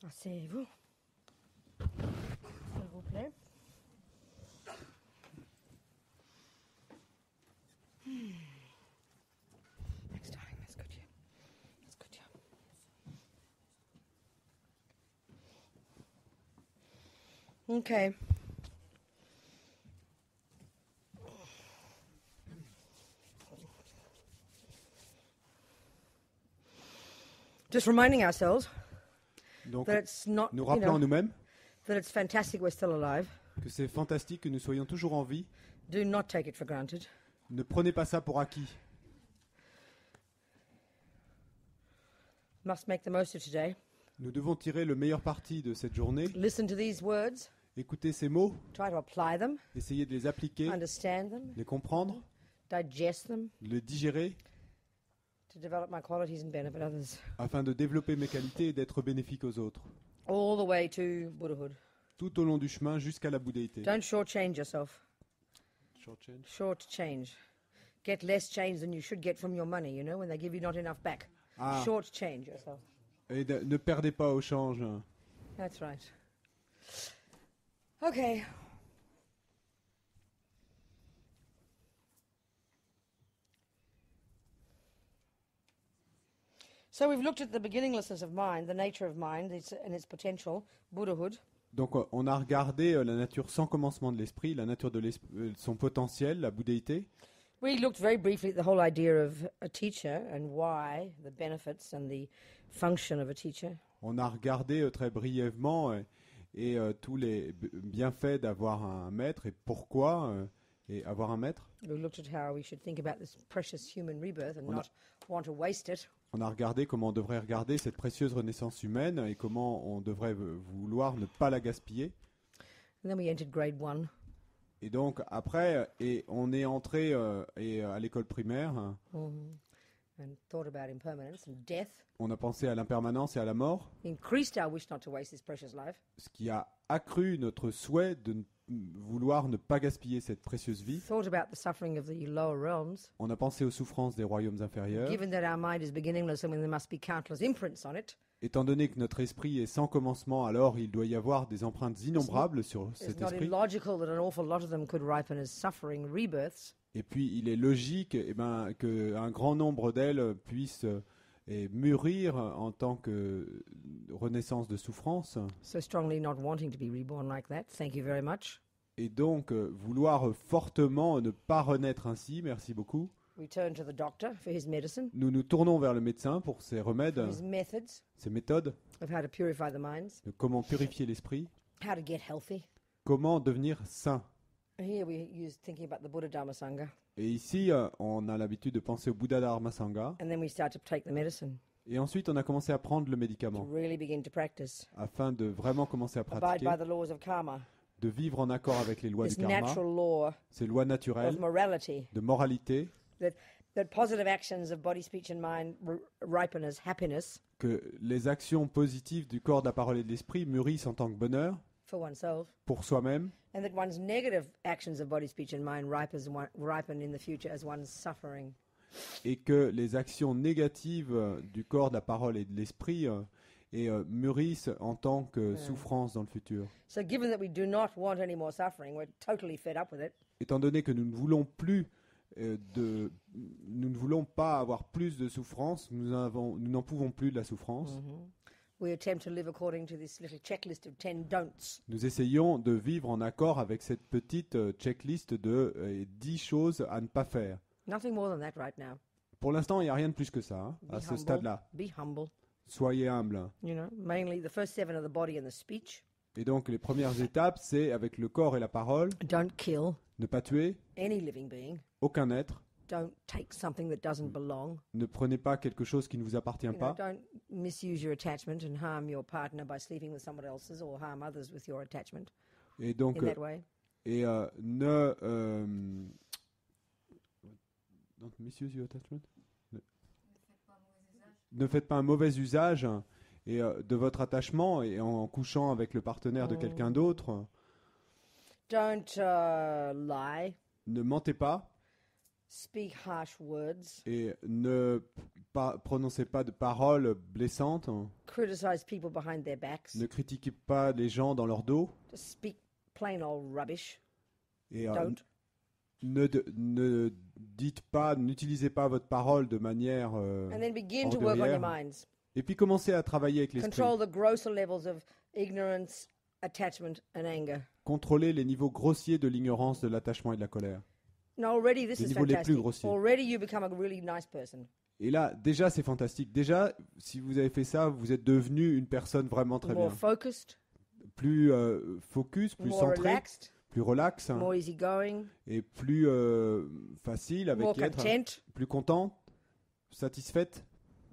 Asseyez-vous, s'il vous plaît. Next time, that's good, yeah. That's good, yeah. Okay. Just reminding ourselves Donc, that it's not, nous rappelons à nous-mêmes that it's fantastic we're still alive. que c'est fantastique que nous soyons toujours en vie. Do not take it for granted. Ne prenez pas ça pour acquis. Must make the most of today. Nous devons tirer le meilleur parti de cette journée. Listen to these words. Écoutez ces mots, Try to apply them. essayez de les appliquer, Understand them. les comprendre, Digest them. les digérer, To develop my qualities and benefit others. afin de développer mes qualités et d'être bénéfique aux autres. All the way to Buddhahood. Tout au long du chemin jusqu'à la bouddhéité. Don't shortchange yourself. Shortchange. Shortchange. Get less change than you should get from your money, you know, when they give you not enough back. Ah. Shortchange yourself. Et ne perdez pas au change. That's right. Okay. So we've looked at the beginninglessness of mind, the nature of mind and its potential, Buddhahood. Donc on a regardé la nature sans commencement de l'esprit, la nature de son potentiel, la bouddhéité. We looked very briefly at the whole idea of a teacher and why, the benefits and the function of a teacher. On a regardé très brièvement tous les bienfaits d'avoir un maître et pourquoi et avoir un maître. We looked at how we should think about this precious human rebirth and not want to waste it. On a regardé comment on devrait regarder cette précieuse renaissance humaine et comment on devrait vouloir ne pas la gaspiller. And then we entered grade 1. Et donc après, on est entré à l'école primaire. And thought about impermanence and death. On a pensé à l'impermanence et à la mort, Increased our wish not to waste this precious life. ce qui a accru notre souhait de vouloir ne pas gaspiller cette précieuse vie. Thought about the suffering of the lower realms. On a pensé aux souffrances des royaumes inférieurs. Given that our mind is beginningless and there must be countless imprints on it, Étant donné que notre esprit est sans commencement, alors il doit y avoir des empreintes innombrables sur it's cet not esprit. illogical that an awful lot of them could ripen as suffering rebirths. Et puis il est logique qu'un grand nombre d'elles puissent mûrir en tant que renaissance de souffrance. So strongly not wanting to be reborn like that. Thank you very much. Et donc vouloir fortement ne pas renaître ainsi, merci beaucoup. We turn to the doctor for his medicine, Nous nous tournons vers le médecin pour ses remèdes, his methods ses méthodes, of how to purify the minds, de comment purifier l'esprit, how to get healthy. comment devenir saint. Here we use thinking about the Buddha Dharma Sangha, Et ici, on a l'habitude de penser au Bouddha Dharma Sangha. and then we start to take the medicine, Et ensuite, on a commencé à prendre le to médicament really begin to practice, afin de vraiment commencer à abide pratiquer, by the laws of karma, de vivre en accord avec les lois du this karma, natural law ces lois of naturelles, morality, de moralité, that positive actions of body, speech, and mind ripen as happiness que les actions positives du corps, de la parole et de l'esprit mûrissent en tant que bonheur for oneself, pour soi-même, and that one's negative actions of body, speech, and mind ripen in the future as one's suffering. et que les actions négatives du corps, de la parole et de l'esprit mûrissent en tant que souffrance dans le futur. So given that we do not want any more suffering, we're totally fed up with it. Étant donné que nous ne voulons plus nous ne voulons pas avoir plus de souffrance, nous n'en pouvons plus de la souffrance. we attempt to live according to this little checklist of 10 don'ts. Nous essayons de vivre en accord avec cette petite checklist de 10 choses à ne pas faire. Nothing more than that right now. Pour l'instant, il n'y a rien de plus que ça, hein, à ce stade-là. Be humble. Soyez humble. You know, mainly the first 7 are the body and the speech. Et donc, les premières étapes, c'est avec le corps et la parole. Don't kill Ne pas tuer any living being. aucun être. Don't take something that doesn't belong. Ne prenez pas quelque chose qui ne vous appartient You know, pas. don't misuse your attachment and harm your partner by sleeping with someone else's or harm others with your attachment Et donc, in that way. et don't misuse your attachment. Ne faites pas un mauvais usage de votre attachement et en couchant avec le partenaire de quelqu'un d'autre. Don't lie. Ne mentez pas Speak harsh words. et ne prononcez pas de paroles blessantes. Criticize people behind their backs. Ne critiquez pas les gens dans leur dos. Just speak plain old rubbish. Et Don't. ne dites pas, n'utilisez pas votre parole de manière And then begin to work on your ordurière. minds. Et puis commencez à travailler avec l'esprit. Control the grosser levels of ignorance, attachment, and anger. Contrôlez les niveaux grossiers de l'ignorance, de l'attachement et de la colère. Now already this Les is niveaux les plus fantastic. grossiers. Already you become a really nice person. Et là, déjà, c'est fantastique. Déjà, si vous avez fait ça, vous êtes devenu une personne vraiment très More bien. focused, Plus focus, plus more centré, relaxed, plus relax more easygoing, et plus facile avec more qui être, content. plus content, satisfaite.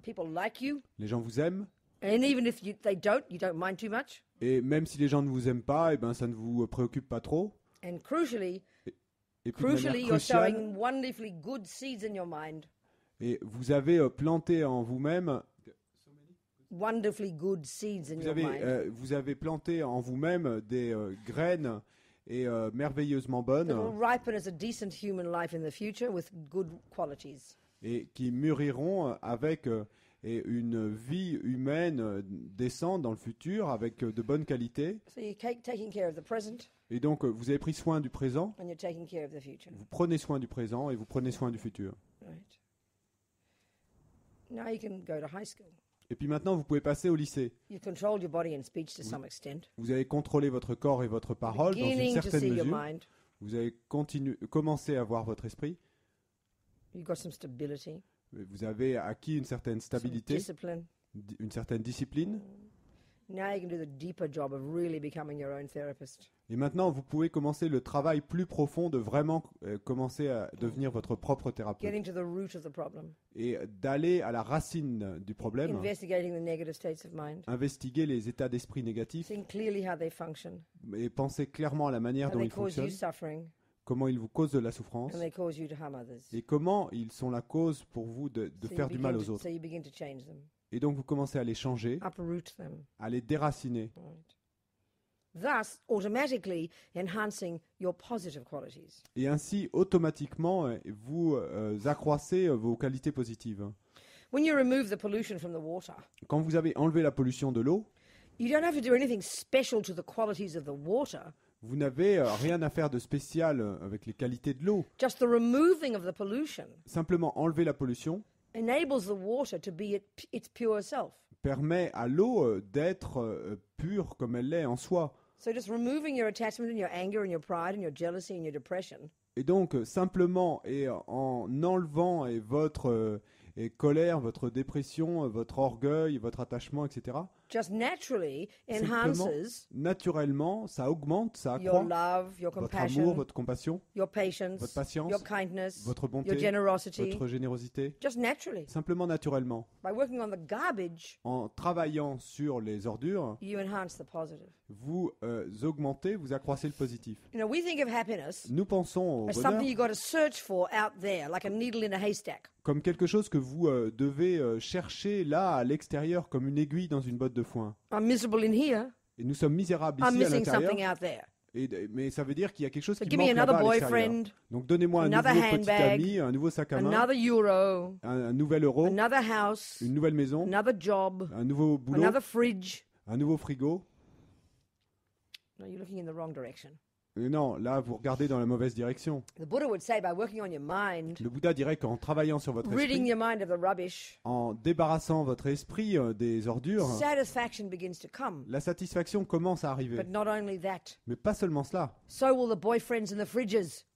People like you. Les gens vous aiment. And even if they don't, you don't mind too much. Et même si les gens ne vous aiment pas, eh ben, ça ne vous préoccupe pas trop. And crucially, Et puis de manière you're cruciale, sowing wonderfully good seeds in your mind. et vous avez planté en vous-même, Wonderfully good seeds in your mind. vous avez planté en vous-même des graines et merveilleusement bonnes That will ripen as a decent human life in the future with good qualities. et qui mûriront avec et une vie humaine décente dans le futur avec de bonnes qualités. So you're taking care of the present Et donc, vous avez pris soin du présent, and you're taking care of the future. vous prenez soin du présent et vous prenez soin du futur. Right. Now you can go to high school. Et puis maintenant, vous pouvez passer au lycée. You've controlled your body and speech to some extent. Vous avez contrôlé votre corps et votre parole dans une Beginning to certaine see your mesure. mind. Vous avez commencé à voir votre esprit. You've got some stability, Vous avez acquis une certaine some stabilité, discipline. une certaine discipline. Now you can do the deeper job of really becoming your own therapist. Et maintenant, vous pouvez commencer le travail plus profond de vraiment commencer à devenir votre propre thérapeute. Getting to the root of the problem. Et d'aller à la racine du problème, Investigating the negative states of mind. investiguer les états d'esprit négatifs Seeing clearly how they function. et penser clairement à la manière How dont they ils cause you fonctionnent, suffering. comment ils vous causent de la souffrance And they cause you to harm others. et comment ils sont la cause pour vous de So faire du mal aux autres. So you begin to change them. Et donc vous commencez à les changer, Uproot them. à les déraciner. Right. Thus, automatically enhancing your positive qualities. Et ainsi, automatiquement, vous accroissez vos qualités positives. When you remove the pollution from the water, Quand vous avez enlevé la pollution de l'eau, you don't have to do anything special to the qualities of the water. vous n'avez rien à faire de spécial avec les qualités de l'eau. Just the removing of the pollution Simplement enlever la pollution enables the water to be its pure self. permet à l'eau d'être pure comme elle l'est en soi. So just removing your attachment and your anger and your pride and your jealousy and your depression Et donc, simplement, et en enlevant votre colère, votre dépression, votre orgueil, votre attachement, etc., just naturally simplement, enhances naturellement, ça augmente, ça your accroît love, your votre compassion, amour, votre compassion, your patience, votre patience, your kindness, votre bonté, your generosity, votre générosité, just naturally. simplement naturellement. By working on the garbage, En travaillant sur les ordures, you enhance the positive. vous augmentez, vous accroissez le positif. You know, we think of happiness Nous pensons au as bonheur something you got to search for out there, like a needle in a haystack. comme quelque chose que vous devez chercher là, à l'extérieur, comme une aiguille dans une botte de foin. I'm miserable in here. Et nous sommes misérables I'm ici à missing l'intérieur, something out there. mais ça veut dire qu'il y a quelque chose So qui give me manque another là-bas à l'extérieur. boyfriend, Donc donnez-moi un another nouveau petit handbag, ami, un nouveau sac à main, another euro, un nouvel euro, another house, une nouvelle maison, another job, un nouveau boulot, another fridge. un nouveau frigo. No, you're looking in the wrong direction. Non, là, vous regardez dans la mauvaise direction. The Buddha would say by working on your mind, Le Bouddha dirait qu'en travaillant sur votre ridding esprit, your mind of the rubbish, en débarrassant votre esprit des ordures, satisfaction begins to come. la satisfaction commence à arriver. But not only that, Mais pas seulement cela. so will the boyfriends and the fridges.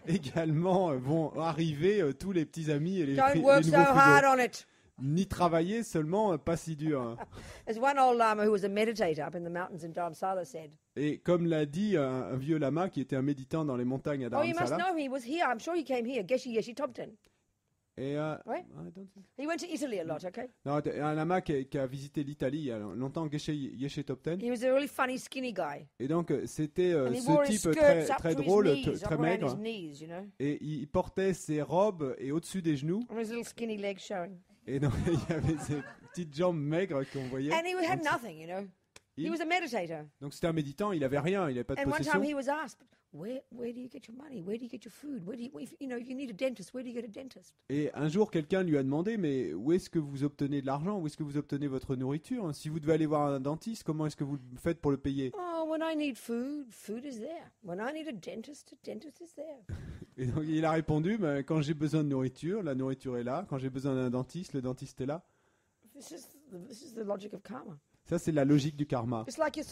Également vont arriver tous les petits amis et les Don't nouveaux work so hard frigos. on it. Ni travailler seulement, pas si dur. As one old lama who was a meditator up in the mountains in Dharamsala said, Et comme l'a dit un vieux lama qui était un méditant dans les montagnes à oh, you must Dharamsala. know he was here. I'm sure he came here, Geshe Yeshe Tobten. Et, Ouais. I don't think- He went to Italy a lot, okay? Non, un lama qui a visité l'Italie il y a longtemps, Geshe Yeshe Topten. He was a really funny, skinny guy. Et donc c'était And he wore ce his type skirts très, up très to his drôle, knees, très up around maigre. his knees, you know, Et il portait ses robes et au-dessus des genoux. and his little skinny legs showing. Et donc il y avait ces petites jambes maigres qu'on voyait. And he had en dessous. nothing, you know. He Il- was a meditator. Donc c'était un méditant, il avait rien, il n'avait pas de And one possession. time he was asked, where do you get your money? Where do you get your food? Where do if you need a dentist, where do you get a dentist? Et un jour, quelqu'un lui a demandé, mais où est-ce que vous obtenez de l'argent? Où est-ce que vous obtenez votre nourriture? Si vous devez aller voir un dentiste, comment est-ce que vous le faites pour le payer? Oh, when I need food, food is there. When I need a dentist is there. Et donc il a répondu, ben, quand j'ai besoin de nourriture, la nourriture est là. Quand j'ai besoin d'un dentiste, le dentiste est là. This is the logic of karma. Ça, c'est la logique du karma. It's like you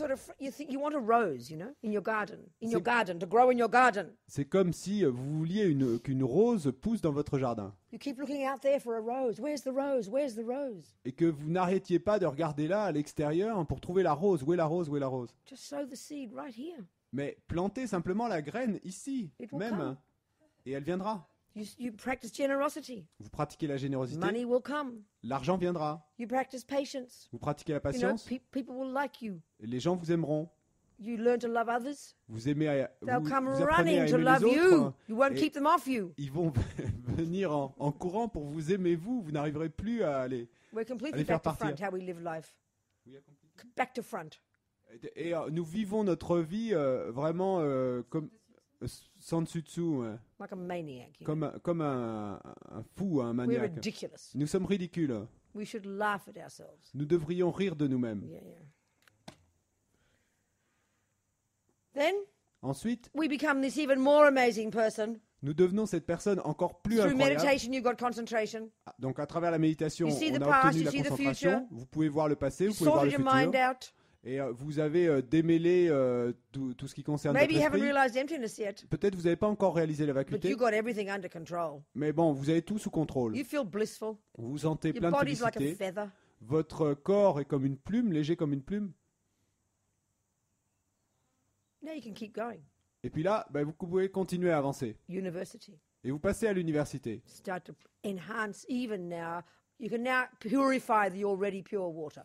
think you want a rose, you know, in your garden, to grow in your garden. C'est comme si vous vouliez qu'une rose pousse dans votre jardin. You keep looking out there for a rose. Where's the rose? Where's the rose? Et que vous n'arrêtiez pas de regarder là, à l'extérieur, pour trouver la rose. Où est la rose? Où est la rose? Just sow the seed right here. Mais plantez simplement la graine ici, It will même, come. et elle viendra. You practice generosity. Vous pratiquez la générosité, Money will come. l'argent viendra. You practice patience. Vous pratiquez la You know, patience, people will like you. et les gens vous aimeront. You learn to love others. Vous aimez, They'll vous come apprenez à running to aimer love les you. autres. You won't Et- keep them off you. Ils vont venir en courant pour vous aimer vous. Vous n'arriverez plus à aller. We're completely Allez faire back to front, partir. how we live life. Back to front. Et nous vivons notre vie vraiment comme sans dessus dessous, Like a maniac. You know? comme un fou, un We're maniaque. ridiculous. Nous sommes ridicules. We should laugh at ourselves. Nous devrions rire de nous-mêmes. Yeah, yeah. Then Ensuite, we become this even more amazing person. nous devenons cette personne encore plus Through incroyable. meditation, you've got concentration. Donc à travers la méditation, You see the on a past, obtenu you la see the concentration. future. Vous pouvez voir le passé, You vous pouvez voir le sorted your mind futur. out. Et vous avez démêlé tout ce qui concerne Maybe votre you haven't esprit. realized emptiness yet, Peut-être vous n'avez pas encore réalisé la but vacuité, you got everything under control. mais bon, vous avez tout sous contrôle. You feel blissful. Vous vous sentez Your plein de body's like a félicité. feather. Votre corps est comme une plume, léger comme une plume. Now you can keep going. Et puis là, vous pouvez continuer à avancer. University. Et vous passez à l'université. Start to enhance even now. You can now purify the already pure water.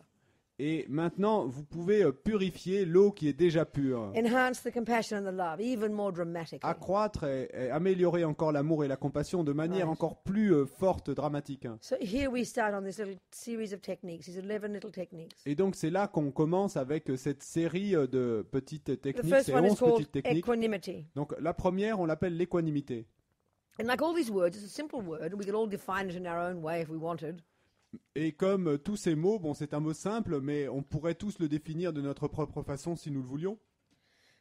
Et maintenant, vous pouvez purifier l'eau qui est déjà pure. Enhance the compassion and the love even more dramatically. Accroître et améliorer encore l'amour et la compassion de manière Right. encore plus forte, dramatique. So here we start on this little series of techniques, these 11 little techniques. Et donc c'est là qu'on commence avec cette série de petites The techniques, first ces one is 11 called petites techniques. equanimity. Donc la première, on l'appelle l'équanimité. And like all these words, it's a simple word, and we could all define it in our own way if we wanted. Et comme tous ces mots, bon, c'est un mot simple, mais on pourrait tous le définir de notre propre façon si nous le voulions.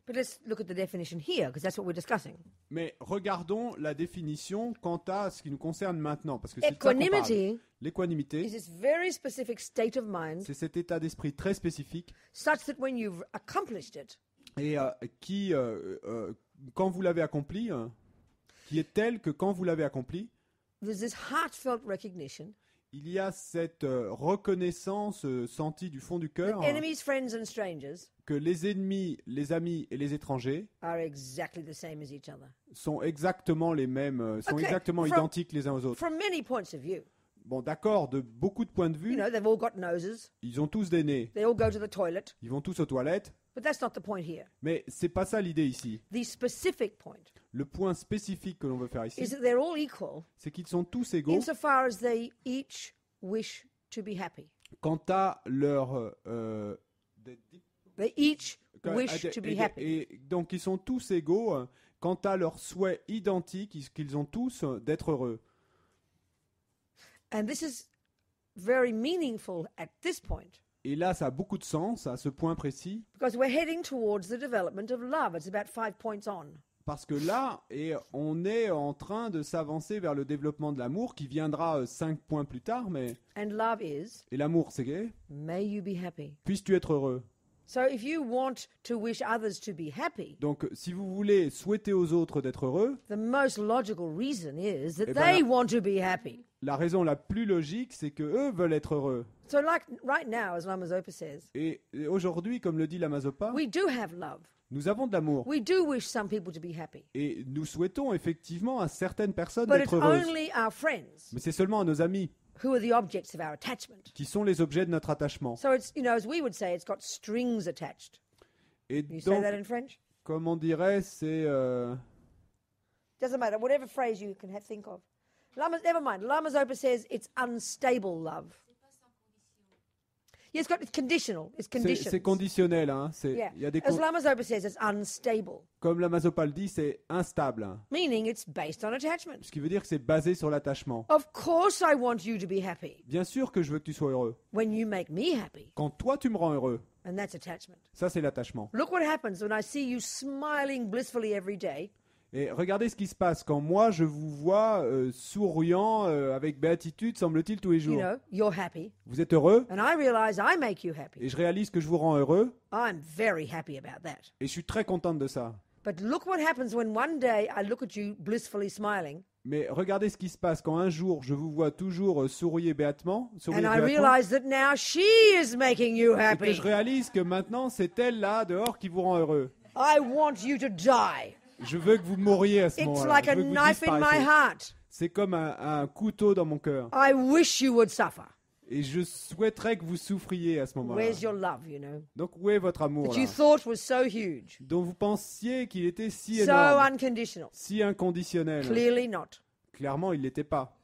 But let's look at the definition here, because that's what we're discussing. Mais regardons la définition quant à ce qui nous concerne maintenant, parce que c'est de ça qu'on parle. Equanimity L'équanimité, is this very specific state of mind, c'est cet état d'esprit très spécifique such that when you've accomplished it, et qui, quand vous l'avez accompli, qui est tel que quand vous l'avez accompli, there's this heartfelt recognition il y a cette reconnaissance sentie du fond du that cœur enemies, friends, and strangers que les ennemis, les amis et les étrangers are exactly the same as each other. sont exactement les mêmes, sont Okay, exactement from- identiques les uns aux autres. From many points of view. Bon, d'accord, de beaucoup de points de You vue, know, they've all got noses, ils ont tous des nez, they all go to the toilet, ils vont tous aux toilettes, but that's not the point here. mais c'est pas ça l'idée ici. The specific point Le point spécifique que l'on veut faire is ici, that they're all equal c'est qu'ils sont tous égaux insofar as they each wish to be happy. quant à leur They each wish to be happy. et donc ils sont tous égaux quant à leur souhait identique qu'ils ont tous d'être heureux. And this is very meaningful at this point Et là, ça a beaucoup de sens à ce point précis, because we're heading towards the development of love. It's about 5 points on. parce que là, on est en train de s'avancer vers le développement de l'amour qui viendra 5 points plus tard. And love is, Et l'amour, c'est may you be happy. puisses-tu être heureux. So if you want to wish others to be happy, Donc, si vous voulez souhaiter aux autres d'être heureux, the most logical reason is that Eh ben they là- want to be happy. la raison la plus logique, c'est que eux veulent être heureux. So like right now, as Lama Zopa says, Et aujourd'hui, comme le dit Lama Zopa, we do have love. nous avons de l'amour. We do wish some people to be happy. Et nous souhaitons effectivement à certaines personnes But d'être it's heureuses. only our friends Mais c'est seulement à nos amis who are the objects of our attachment. qui sont les objets de notre attachement. So it's, as we would say, it's got strings attached. Et You say donc, that in French? comme on dirait, c'est... Doesn't matter, whatever phrase you can think of. Never mind. Lama Zopa says it's unstable love. Yeah, it's conditional. It's conditions. c'est conditionnel. Hein. Yeah. Il y a des As Lama Zopa says, it's unstable, comme Lama Zopa le dit, c'est instable. Hein. meaning it's based on attachment. Ce qui veut dire que c'est basé sur l'attachement. Of course I want you to be happy Bien sûr que je veux que tu sois heureux. when you make me happy, Quand toi, tu me rends heureux, and that's attachment. ça, c'est l'attachement. Look what happens when I see you smiling blissfully every day. Et regardez ce qui se passe quand moi, je vous vois souriant, avec béatitude, semble-t-il, tous les You jours. know, you're happy, Vous êtes heureux, and I realize I make you happy. et je réalise que je vous rends heureux, I'm very happy about that. et je suis très contente de ça. But look what happens when one day I look at you blissfully smiling, Mais regardez ce qui se passe quand un jour, je vous vois toujours sourire béatement, and sourire I béatement, realize that now she is making you et que happy. je réalise que maintenant, c'est elle là, dehors, qui vous rend heureux. I want you to die. Je veux que vous mouriez à ce It's moment-là. like Je a veux que vous knife in my disparaissiez. heart. C'est comme un couteau dans mon cœur. I wish you would suffer. Et je souhaiterais que vous souffriez à ce moment-là. Where's your love, you know? Donc où est votre amour That là, you thought was so huge, dont vous pensiez qu'il était si so énorme, unconditional. si inconditionnel. Clearly not. Clairement, il l'était pas.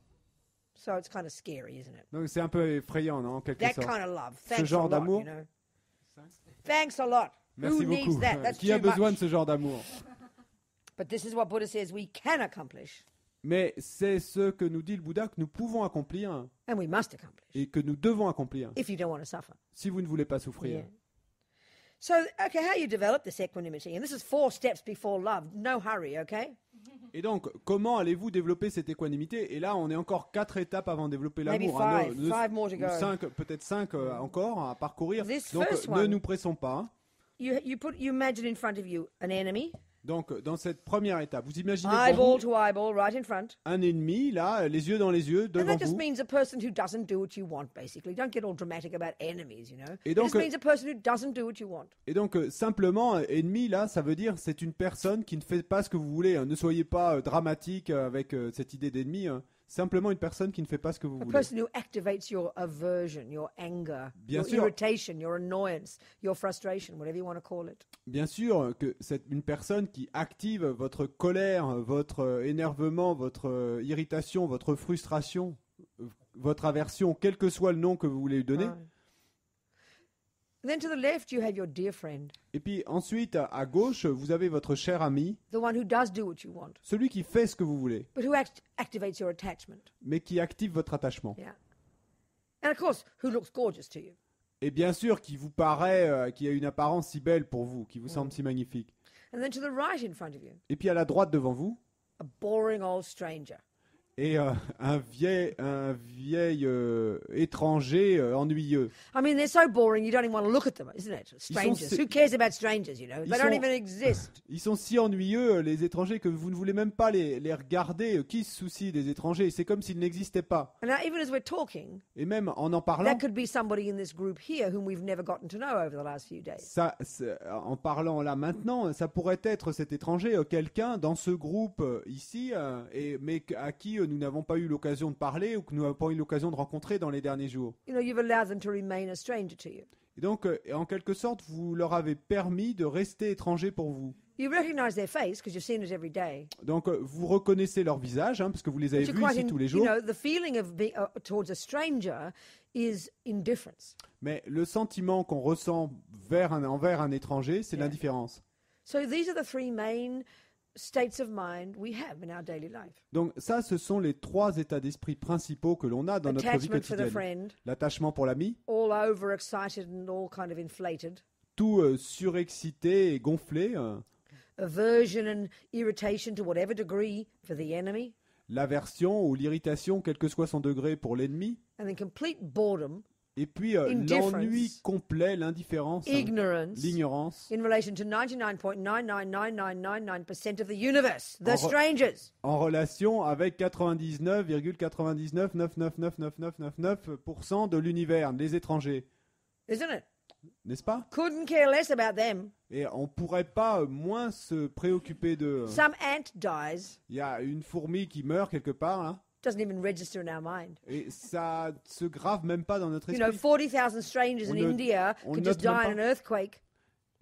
So it's kind of scary, isn't it? Donc c'est un peu effrayant, non, en quelque That sorte. kind of love. Thanks genre a lot, d'amour. you know. Thanks a lot. Merci Who needs beaucoup. that? That's Qui a too besoin de much. ce genre d'amour? But this is what Buddha says we can accomplish, Mais c'est ce que nous dit le Bouddha que nous pouvons accomplir and we must accomplish, et que nous devons accomplir if you don't want to suffer. si vous ne voulez pas souffrir. Yeah. So, okay, how you develop this equanimity, and this is 4 steps before love. No hurry, okay? Et donc, comment allez-vous développer cette équanimité? Et là, on est encore 4 étapes avant de développer Maybe l'amour. 5 more to go. 5, peut-être 5 encore à parcourir. This Donc, first ne one- nous pressons pas. You imagine in front of you an enemy, Donc, dans cette première étape, vous imaginez eyeball devant vous to eyeball, right in front. un ennemi, là, les yeux dans les yeux, And devant that just vous. means a person who doesn't do what you want, basically. Don't get all dramatic about enemies, you know. Et It donc, just means a person who doesn't do what you want. Et donc, simplement, ennemi, là, ça veut dire c'est une personne qui ne fait pas ce que vous voulez. Hein. Ne soyez pas dramatique avec cette idée d'ennemi. Hein. Simplement une personne qui ne fait pas ce que vous A voulez. person who activates your aversion, your anger, Bien your sûr. irritation, your annoyance, your frustration, whatever you want to call it. Bien sûr que c'est une personne qui active votre colère, votre énervement, votre irritation, votre frustration, votre aversion, quel que soit le nom que vous voulez lui donner. Right. And then to the left, you have your dear friend, Et puis ensuite, à gauche, vous avez votre cher ami, the one who does do what you want, celui qui fait ce que vous voulez, but who activates your attachment. mais qui active votre attachement. Yeah. And of course, who looks gorgeous to you. Et bien sûr, qui vous paraît, qui a une apparence si belle pour vous, qui vous semble si magnifique. And then to the right in front of you, Et puis à la droite devant vous, a boring old stranger. et un vieil étranger ennuyeux. I mean, they're so boring you don't even want to look at them, isn't it? Strangers. si- Who cares about strangers, you know? Ils They don't sont- even exist. Ils sont si ennuyeux, les étrangers, que vous ne voulez même pas les regarder. Qui se soucie des étrangers? C'est comme s'ils n'existaient pas. And now, even as we're talking, Et même en parlant, that could be somebody in this group here whom we've never gotten to know over the last few days. en parlant là maintenant, ça pourrait être cet étranger, quelqu'un dans ce groupe ici, mais à qui nous n'avons pas eu l'occasion de parler ou que nous n'avons pas eu l'occasion de rencontrer dans les derniers jours. You know, you've allowed them to remain a stranger to you. Et donc, en quelque sorte, vous leur avez permis de rester étrangers pour vous. You recognize their face because you've seen it every day. Donc, vous reconnaissez leur visage, parce que vous les avez But vus ici tous les you jours. know, the feeling of being towards a stranger is indifference. Mais le sentiment qu'on ressent envers un étranger, c'est Yeah. l'indifférence. So these are the 3 main states of mind we have in our daily life. Donc ça, ce sont les 3 états d'esprit principaux que l'on a dans notre vie Attachment for the quotidienne. friend, L'attachement pour l'ami, all overexcited and all kind of inflated. tout surexcité et gonflé. Aversion and irritation to whatever degree for the enemy. L'aversion ou l'irritation, quel que soit son degré pour l'ennemi. And then complete boredom, Et puis Indifference. l'ennui complet, l'indifférence, ignorance l'ignorance, in relation to 99.999999% of the universe, the En re- strangers. en relation avec 99,99999999% de l'univers, les étrangers. Isn't it? N'est-ce pas? Couldn't care less about them. Et on pourrait pas moins se préoccuper de... Some ant dies, Il y a une fourmi qui meurt quelque part, là, doesn't even register in our mind. et ça se grave même pas dans notre You know, esprit. 40,000 strangers in On ne- India on could just die note in même an earthquake,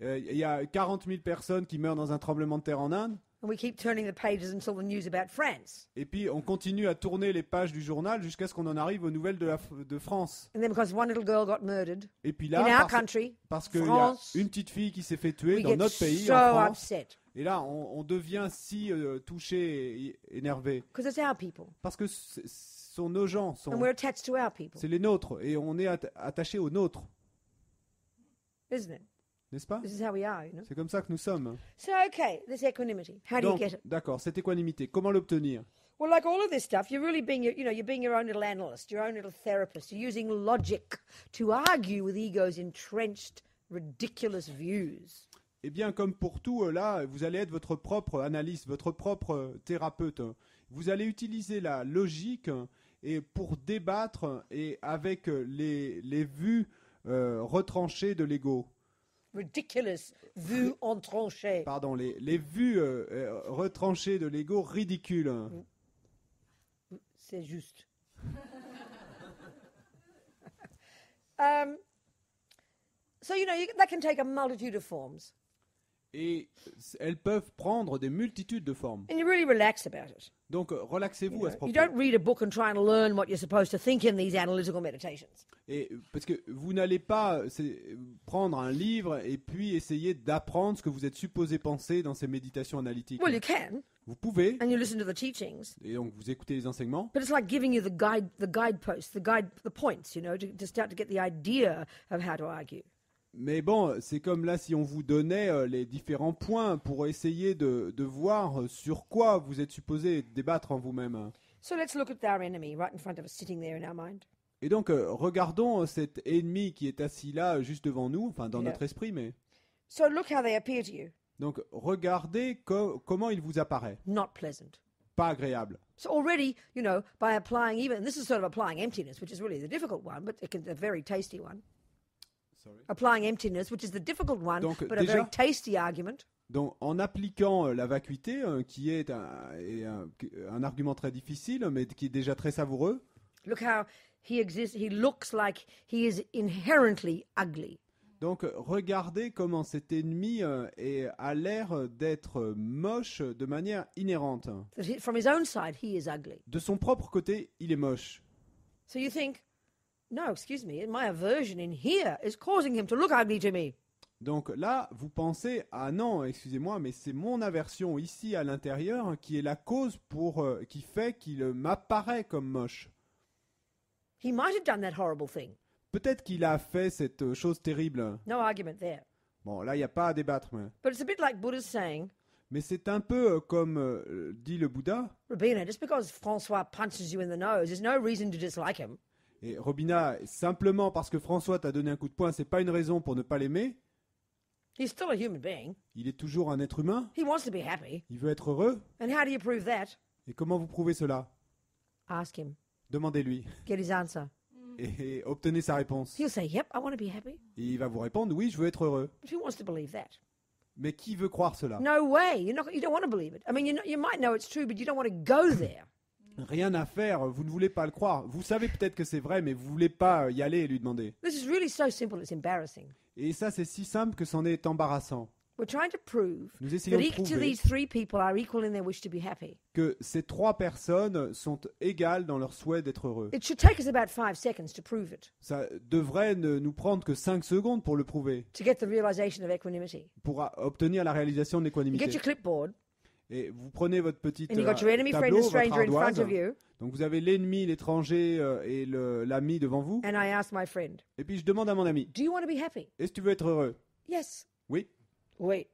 Il y a 40 000 personnes qui meurent dans un tremblement de terre en Inde, and we keep turning the pages until the news about France. et puis on continue à tourner les pages du journal jusqu'à ce qu'on en arrive aux nouvelles de France. And then because one little girl got murdered Et puis in là, our country, parce qu'il y a France, une petite fille qui s'est fait tuer we dans get notre pays, so en France, upset et là on devient si touché et énervé. because it's our people, Parce que ce sont nos gens, and we're attached to our people, c'est les nôtres, et on est attaché aux nôtres, isn't it? n'est-ce pas? This is how we are, you know. C'est comme ça que nous sommes. So, okay, this equanimity. How do you Donc, get it? d'accord, cette équanimité, comment l'obtenir? Well, like all of this stuff, you're really being, you're being your own little analyst, your own little therapist. You're using logic to argue with ego's entrenched, ridiculous views. Eh bien, comme pour tout, là, vous allez être votre propre analyste, votre propre thérapeute. Vous allez utiliser la logique et pour débattre et avec les vues retranchées de l'ego. Ridiculous vues entranchées. Pardon, les vues retranchées de l'ego ridicules. C'est juste. So, that can take a multitude of forms. Et elles peuvent prendre des multitudes de formes. And you really relax about it. Donc, relaxez-vous à ce You propos. don't read a book and try and learn what you're supposed to think in these analytical meditations. Et parce que vous n'allez pas prendre un livre et puis essayer d'apprendre ce que vous êtes supposé penser dans ces méditations analytiques. Well, you can, Vous pouvez, and you listen to the teachings. et donc vous écoutez les enseignements, But it's like giving you the guideposts, the points, to start to get the idea of how to argue. mais bon, c'est comme là si on vous donnait les différents points pour essayer de voir sur quoi vous êtes supposé débattre en vous-même. So let's look at our enemy right in front of us, sitting there in our mind. Et donc, regardons cet ennemi qui est assis là, juste devant nous, enfin dans Yeah. notre esprit, mais... So look how they appear to you. Donc, regardez comment il vous apparaît. Not pleasant. Pas agréable. So already, by applying and this is sort of applying emptiness, which is really the difficult one, but a very tasty one. Sorry. Applying emptiness, which is the difficult one, Donc, but a very déjà- tasty argument. Donc, en appliquant la vacuité, qui est un argument très difficile, mais qui est déjà très savoureux, Look how he exists. He looks like he is inherently ugly. donc regardez comment cet ennemi a l'air d'être moche de manière inhérente. From his own side, he is ugly. De son propre côté, il est moche. So you think, no, excuse me, my aversion in here is causing him to look ugly to me. Donc là, vous pensez, ah non, excusez-moi, mais c'est mon aversion ici à l'intérieur qui est la cause qui fait qu'il m'apparaît comme moche. He might have done that horrible thing. Peut-être qu'il a fait cette chose terrible. No argument there. Bon, là, il n'y a pas à débattre. But it's a bit like Buddha's saying, Mais c'est un peu comme dit le Bouddha. Rabina, just because Francois punches you in the nose, there's no reason to dislike him. Et Robina, simplement parce que François t'a donné un coup de poing, c'est pas une raison pour ne pas l'aimer. He's still a human being. Il est toujours un être humain. He wants to be happy. Il veut être heureux. And how do you prove that? Et comment vous prouvez cela? Ask him. Demandez-lui. Get his answer. Et obtenez sa réponse. He'll say, yep, I want to be happy. Et il va vous répondre, oui, je veux être heureux. But who wants to believe that? Mais qui veut croire cela? No way. You don't want to believe it. I mean, you might know it's true, but you don't want to go there. Rien à faire, vous ne voulez pas le croire. Vous savez peut-être que c'est vrai, mais vous voulez pas y aller et lui demander. This is really so simple, it's embarrassing. Et ça, c'est si simple que c'en est embarrassant. We're trying to prove Nous essayons that de each of prouver these three people are equal in their wish to be happy. que ces trois personnes sont égales dans leur souhait d'être heureux. It should take us about 5 seconds to prove it, Ça devrait ne nous prendre que 5 secondes pour le prouver, to get the realization of equanimity. pour obtenir la réalisation de You get l'équanimité. your clipboard, Et vous prenez votre petite And you've got your enemy, friend, tableau, and votre stranger in front ardoise. of you. Donc vous avez l'ennemi, l'étranger et l'ami devant vous. And I ask my friend, Et puis je demande à mon ami, do you want to be happy? est-ce que tu veux être heureux? Yes. Oui. Wait.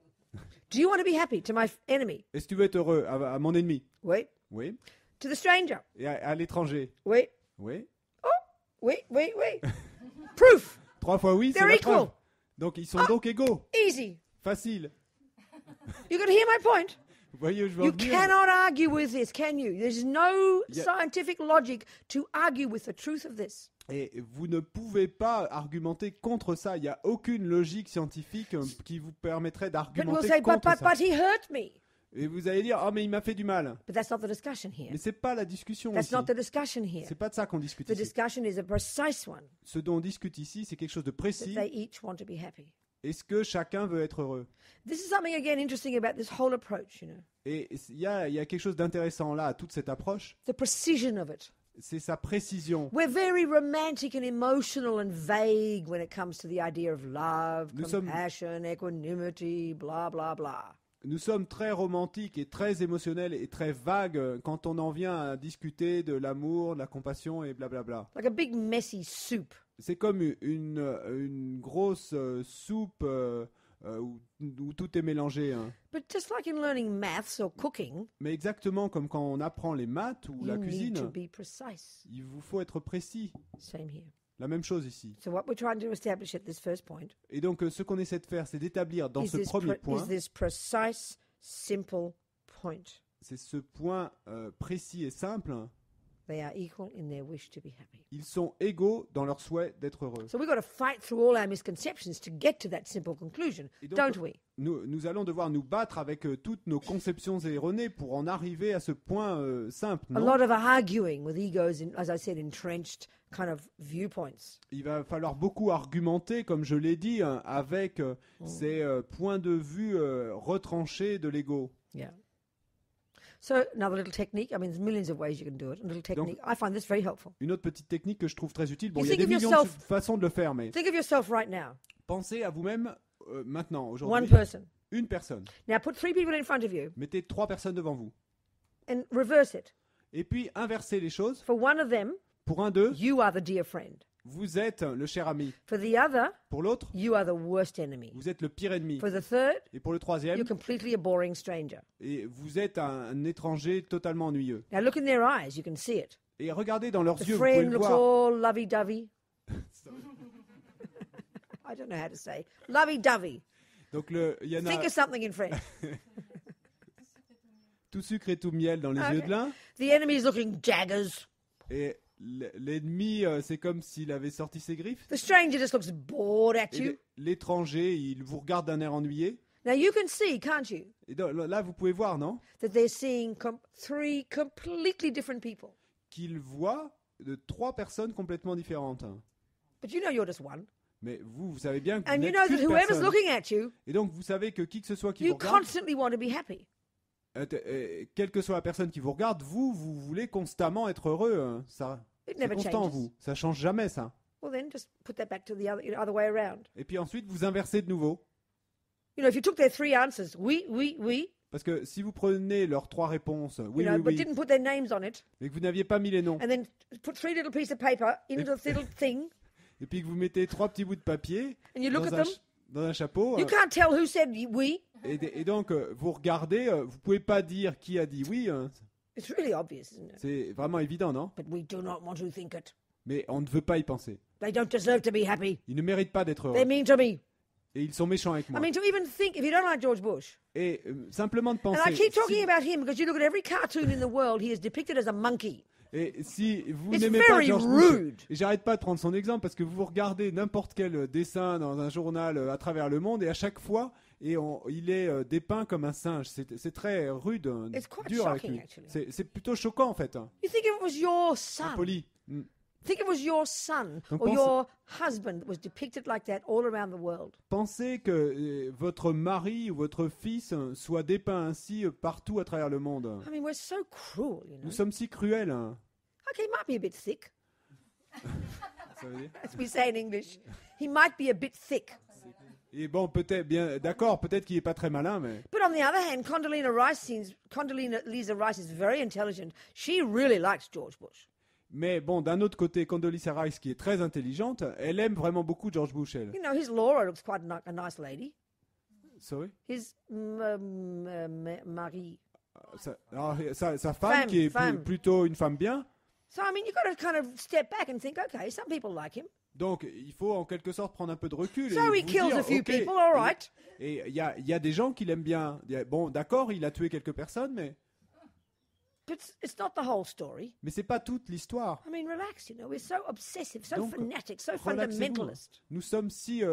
Do you want to be happy? To my enemy? Est-ce que tu veux être heureux à mon ennemi? Wait. Oui. To the stranger? Et à l'étranger? Wait. Oui. Wait. Proof. 3 fois oui, c'est They're la equal. preuve. Donc ils sont donc égaux. Easy. Facile. You can hear my point. Vous voyez où je veux en You venir? cannot argue with this, can you? There's no Yeah. scientific logic to argue with the truth of this. Et vous ne pouvez pas argumenter contre ça. Il n'y a aucune logique scientifique qui vous permettrait But we'll d'argumenter say, contre ça. but he hurt me. Et vous allez dire, ah mais il m'a fait du mal. But that's not the discussion here. Mais c'est pas la discussion That's ici. not the discussion here. C'est pas de ça qu'on discute The ici. discussion is a precise one. Ce dont on discute ici, c'est quelque chose de That précis. they each want to be happy. Est-ce que chacun veut être heureux? This is something again interesting about this whole approach, you know. Et il y a quelque chose d'intéressant là à toute cette approche. The precision of it. C'est sa précision. We're very romantic and emotional and vague when it comes to the idea of love, Nous sommes- compassion, equanimity, blah, blah, blah. Nous sommes très romantiques et très émotionnels et très vagues quand on en vient à discuter de l'amour, de la compassion et blablabla. Like a big messy soup. C'est comme une grosse soupe où tout est mélangé, hein. But just like in learning maths or cooking, Mais exactement comme quand on apprend les maths ou la you need to cuisine, be precise. il vous faut être précis. Same here. La même chose ici. So what we're trying to establish at this first point Et donc ce qu'on essaie de faire, c'est d'établir dans is ce this, premier point, is this precise, simple point. c'est ce point précis et simple. They are equal in their wish to be happy. Ils sont égaux dans leur souhait d'être heureux. So we've got to fight through all our misconceptions to get to that simple conclusion, Et donc, don't we? Nous allons devoir nous battre avec toutes nos conceptions erronées pour en arriver à ce point simple. A Non? lot of arguing with egos, as I said, entrenched kind of viewpoints. Il va falloir beaucoup argumenter, comme je l'ai dit, hein, avec ces points de vue retranchés de l'ego. Yeah. So another little technique. I mean, there's millions of ways you can do it. A little technique. I find this very helpful. Une autre petite technique que je trouve très utile. Bon, You il y a think des of millions yourself- de façons de le faire, mais Think of yourself right now, pensez à vous-même maintenant, one aujourd'hui. person. Une personne. Now put 3 people in front of you Mettez 3 personnes devant vous. and reverse it. Et puis inversez les choses. For one of them, Pour un d'eux, you are the dear friend. vous êtes le cher ami. For the other, Pour l'autre, you are the worst enemy. vous êtes le pire ennemi. For the third, Et pour le troisième, you're completely a boring stranger. et vous êtes un étranger totalement ennuyeux. Now look in their eyes, you can see it. Et regardez dans leurs The yeux, vous pouvez friend le looks voir. all lovey-dovey. I don't know how to say. Lovey-dovey. Donc il y en Think a of something in French. tout sucre et tout miel dans les Okay. yeux de l'un. The enemy is looking jaggers. Et l'ennemi, c'est comme s'il avait sorti ses griffes. The stranger just looks bored at Et you. l'étranger, il vous regarde d'un air ennuyé. Now you can see, can't you, Et là, vous pouvez voir, non? that they're seeing 3 completely different people. Qu'il voit de 3 personnes complètement différentes. But you know you're just one. Mais vous savez bien que vous And you n'êtes know that qu'une whoever's personne. looking at you, Et donc, vous savez que qui que ce soit qui you vous regarde, constantly want to be happy. quelle que soit la personne qui vous regarde, vous voulez constamment être heureux. Hein. Ça, It c'est never constant, changes. vous. Ça change jamais, ça. Well, then just put that back to the other way around. Et puis ensuite, vous inversez de nouveau. You know, if you took their 3 answers, oui, Parce que si vous prenez leurs 3 réponses, oui, you know, oui, but oui, didn't put their names on it, mais que vous n'aviez pas mis les noms, and then put 3 little pieces of paper into this little thing, et puis que vous mettez 3 petits bouts de papier and you look dans at un, them, dans un chapeau, you can't tell who said oui. et donc vous regardez, vous pouvez pas dire qui a dit oui, hein. It's really obvious, isn't it? C'est vraiment évident, non? But we do not want to think it. Mais on ne veut pas y penser. They don't deserve to be happy. Ils ne méritent pas d'être They're heureux. mean to me. Et ils sont méchants avec I moi. mean, to even think, if you don't like George Bush, Et simplement de penser... and I keep talking si- about him because you look at every cartoon in the world, he is depicted as a monkey. Et si vous It's n'aimez pas very George Bush, rude. et j'arrête pas de prendre son exemple parce que vous regardez n'importe quel dessin dans un journal à travers le monde et à chaque fois, il est dépeint comme un singe. C'est très rude, It's quite dur avec shocking, lui. actually. C'est plutôt choquant en fait. You think if it was your son, Impoli. Mm. think if it was your son Donc or pense- your husband that was depicted like that all around the world. Pensez que votre mari ou votre fils soit dépeint ainsi partout à travers le monde. I mean, we're so cruel, you know. Nous sommes si cruels. Hein. Okay, he might be a bit thick, Ça veut dire as we say in English. He might be a bit thick. Et bon, peut-être bien, d'accord, peut-être qu'il est pas très malin, mais But on the other hand, Condoleezza Rice is very intelligent. She really likes George Bush. bon, d'un autre côté, Condoleezza Rice, qui est très intelligente, elle aime vraiment beaucoup George Bush, elle. You know, his Laura looks quite a nice lady. Sorry. His Marie. Alors, sa femme, qui est femme. plutôt une femme bien. So, I mean, you've got to kind of step back and think, okay, some people like him. Donc, il faut en quelque sorte prendre un peu de recul. So et he vous kills dire, a few ok, people, all right. Et il y a des gens qui l'aiment bien. Bon, d'accord, il a tué quelques personnes, mais But it's not the whole story. c'est pas toute l'histoire. I mean, relax, you know, we're so obsessive, so Donc, fanatic, so relaxez-vous. fundamentalist. Nous sommes si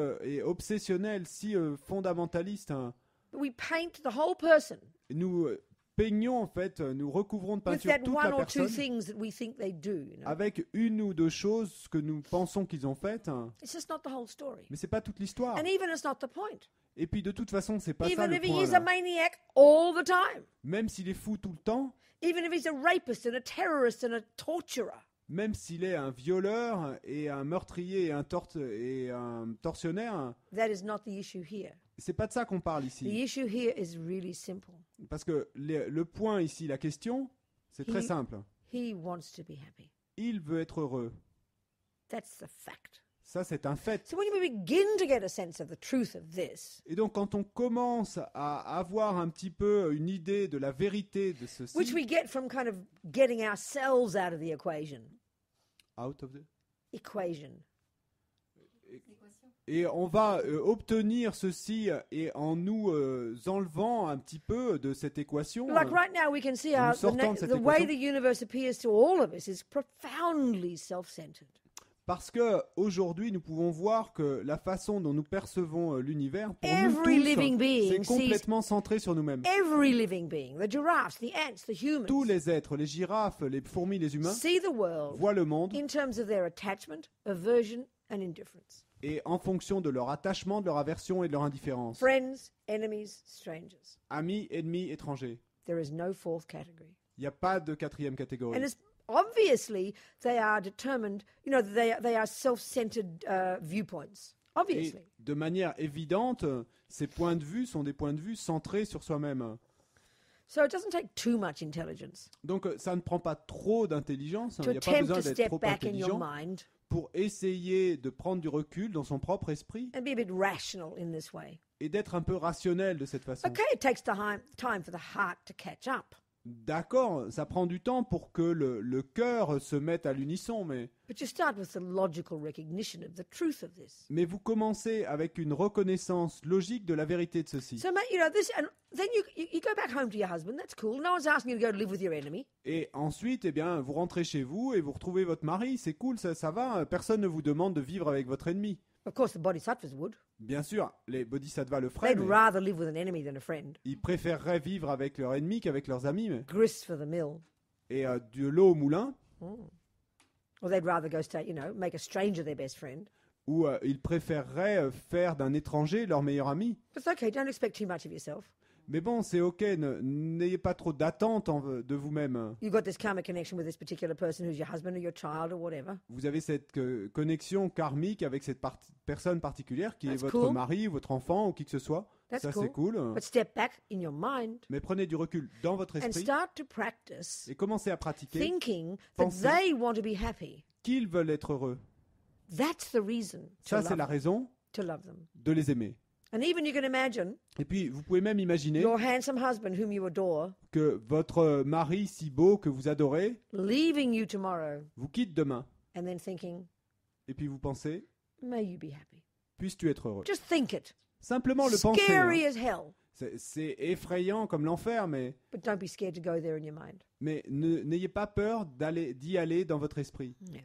obsessionnels, si fondamentalistes. Hein. We paint the whole person Nous peignons, en fait, nous recouvrons de with peinture that toute one la or two personne things that we think they do, you know. avec une ou deux choses que nous pensons qu'ils ont faites. Hein. It's just not the whole story. Mais c'est pas toute l'histoire. And even it's not the point. Et puis de toute façon, c'est pas ça Even le if he point. is a Là. maniac all the time. Même s'il est fou tout le temps, Even if he's a rapist and a terrorist and a torturer. même s'il est un violeur et un meurtrier et un tortionnaire, That is not the issue here. c'est pas de ça qu'on parle The ici. issue here is really simple. Parce que le point ici, la question, c'est très He- simple. He wants to be happy. Il veut être heureux. That's the fact. Ça, c'est un fait. So when we begin to get a sense of the truth of this, Et donc, quand on commence à avoir un petit peu une idée de la vérité de which ceci, we get from kind of getting ourselves out of the equation, et on va obtenir ceci et en nous enlevant un petit peu de cette équation. like right now we can see how nous sortons de cette the way équation. the universe appears to all of us is profoundly self-centered. Parce que aujourd'hui, nous pouvons voir que la façon dont nous percevons l'univers, pour nous Every tous, living being c'est sees- complètement centré sur nous-mêmes. Every living being, the giraffes, the ants, the humans, Tous les êtres, les girafes, les fourmis, les humains, see the world voient le monde in terms of their attachment, aversion, and indifference. et en fonction de leur attachement, de leur aversion et de leur indifférence. Friends, enemies, strangers. Amis, ennemis, étrangers. There is no fourth category. Il n'y a pas de quatrième catégorie. And it's obviously they are determined, you know, they are self-centered viewpoints. Et Obviously. de manière évidente, ces points de vue sont des points de vue centrés sur soi-même. So it doesn't take too much intelligence Donc ça ne prend pas trop d'intelligence, il to n'y a pas attempt besoin to d'être step trop back in your intelligent mind pour essayer de prendre du recul dans son propre esprit and be a bit rational in this way. et d'être un peu rationnel de cette façon. Okay, it takes time for the heart to catch up. D'accord, ça prend du temps pour que le cœur se mette à l'unisson, But you start with the logical recognition of the truth of this. mais vous commencez avec une reconnaissance logique de la vérité de ceci. So, mate, you know, this, and then you go back home to your husband. That's cool. No one's asking you to go to live with your enemy. Et ensuite, eh bien, vous rentrez chez vous et vous retrouvez votre mari, c'est cool, ça va, personne ne vous demande de vivre avec votre ennemi. Of course, the bodhisattvas would. Bien sûr, les bodhisattvas le feraient, They'd mais rather live with an enemy than a friend. ils préféreraient vivre avec leur ennemi qu'avec leurs amis. Grist for the mill. Et de l'eau au moulin, Or they'd rather go stay, you know, make a stranger their best friend. ou ils préféreraient faire d'un étranger leur meilleur ami. But it's okay, don't expect too much of yourself. Mais bon, c'est ok, n'ayez pas trop d'attente de vous-même. You've got this karmic connection with this particular person who's your husband or your child or whatever. Vous avez cette connexion karmique avec cette personne particulière qui est That's votre cool. mari, votre enfant ou qui que ce soit. That's Ça, cool. c'est cool. But step back in your mind Mais prenez du recul dans votre and esprit start to practice et commencez à pratiquer thinking that Pensez. they want to be happy. qu'ils veulent être heureux. That's the reason Ça, c'est la raison to love them. de les aimer. And even you can imagine Et puis, vous pouvez même imaginer your handsome husband whom you adore que votre mari si beau que vous adorez leaving you tomorrow vous quitte demain. and then thinking, Et puis vous pensez, may you be happy. puisses-tu être heureux. Just think it. Simplement le penser. Scary hein. as hell. C'est effrayant comme l'enfer, mais But don't be scared to go there in your mind. n'ayez pas peur d'y aller dans votre esprit. Yeah.